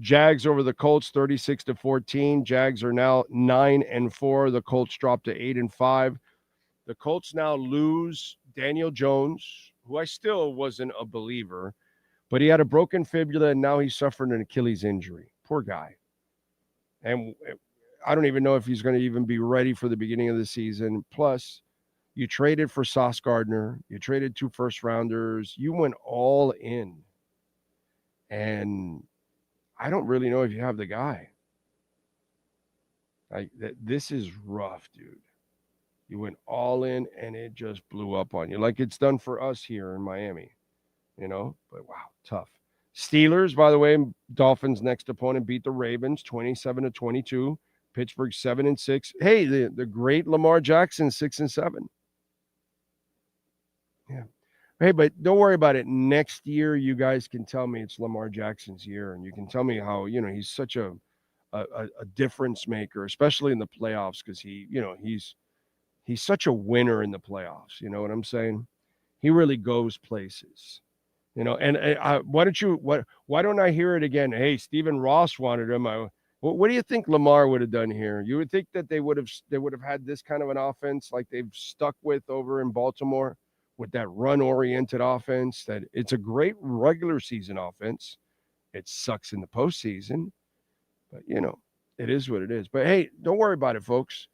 [SPEAKER 17] Jags over the Colts, 36-14. Jags are now 9-4. The Colts dropped to 8-5. The Colts now lose Daniel Jones, who I still wasn't a believer, but he had a broken fibula and now he's suffering an Achilles injury. Poor guy. And I don't even know if he's going to even be ready for the beginning of the season. Plus, you traded for Sauce Gardner. You traded 2 first-rounders. You went all in. And I don't really know if you have the guy. This is rough, dude. You went all in, and it just blew up on you. Like it's done for us here in Miami, But, wow, tough. Steelers, by the way, Dolphins' next opponent beat the Ravens 27-22. Pittsburgh 7-6. Hey, the great Lamar Jackson 6-7. Yeah. Hey, but don't worry about it. Next year, you guys can tell me it's Lamar Jackson's year, and you can tell me how he's such a difference maker, especially in the playoffs, because he's such a winner in the playoffs. You know what I'm saying? He really goes places. Why don't I hear it again? Hey, Stephen Ross wanted him. What do you think Lamar would have done here? You would think that they would have had this kind of an offense like they've stuck with over in Baltimore, with that run-oriented offense. That it's a great regular season offense. It sucks in the postseason, but it is what it is. But hey, don't worry about it, folks.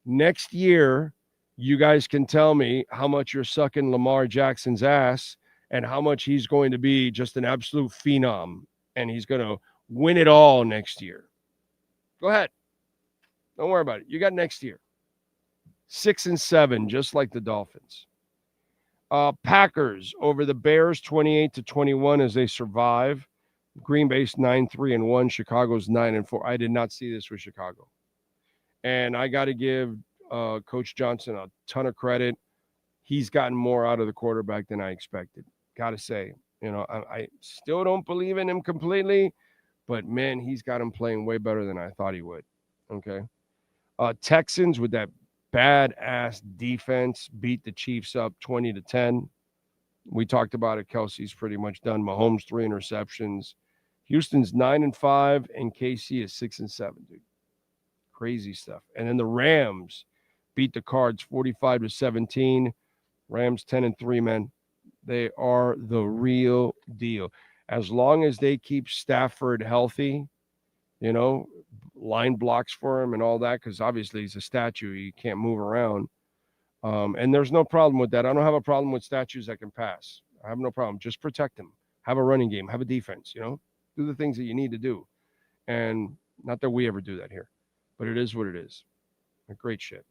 [SPEAKER 17] Next year, you guys can tell me how much you're sucking Lamar Jackson's ass and how much he's going to be just an absolute phenom, and he's going to win it all next year. Go ahead. Don't worry about it. You got next year. 6-7, just like the Dolphins. Packers over the Bears 28-21 as they survive. Green Bay's 9-3-1. Chicago's 9-4. I did not see this with Chicago. And I got to give Coach Johnson a ton of credit. He's gotten more out of the quarterback than I expected. Got to say, I still don't believe in him completely, but man, he's got him playing way better than I thought he would. Okay. Texans with that badass defense beat the Chiefs up 20-10. We talked about it. Kelsey's pretty much done. Mahomes 3 interceptions. Houston's 9-5 and KC is 6-7, dude. Crazy stuff. And then the Rams beat the Cards 45-17. Rams 10-3, man. They are the real deal. As long as they keep Stafford healthy, you know, line blocks for him and all that, because obviously he's a statue. He can't move around. And there's no problem with that. I don't have a problem with statues that can pass. I have no problem. Just protect them. Have a running game. Have a defense, you know. Do the things that you need to do. And not that we ever do that here, but it is what it is. Great shit.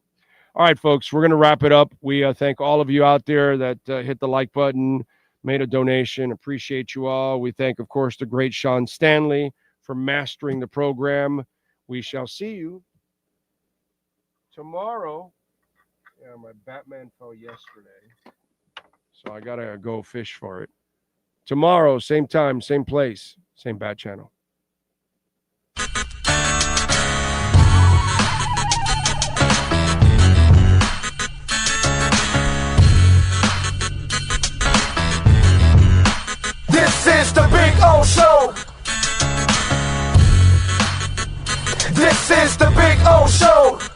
[SPEAKER 17] All right, folks, we're going to wrap it up. We thank all of you out there that hit the like button, made a donation. Appreciate you all. We thank, of course, the great Sean Stanley for mastering the program. We shall see you tomorrow. Yeah, my Batman fell yesterday, so I got to go fish for it. Tomorrow, same time, same place, same Bat Channel.
[SPEAKER 1] This is the Big O Show. This is the Big O Show.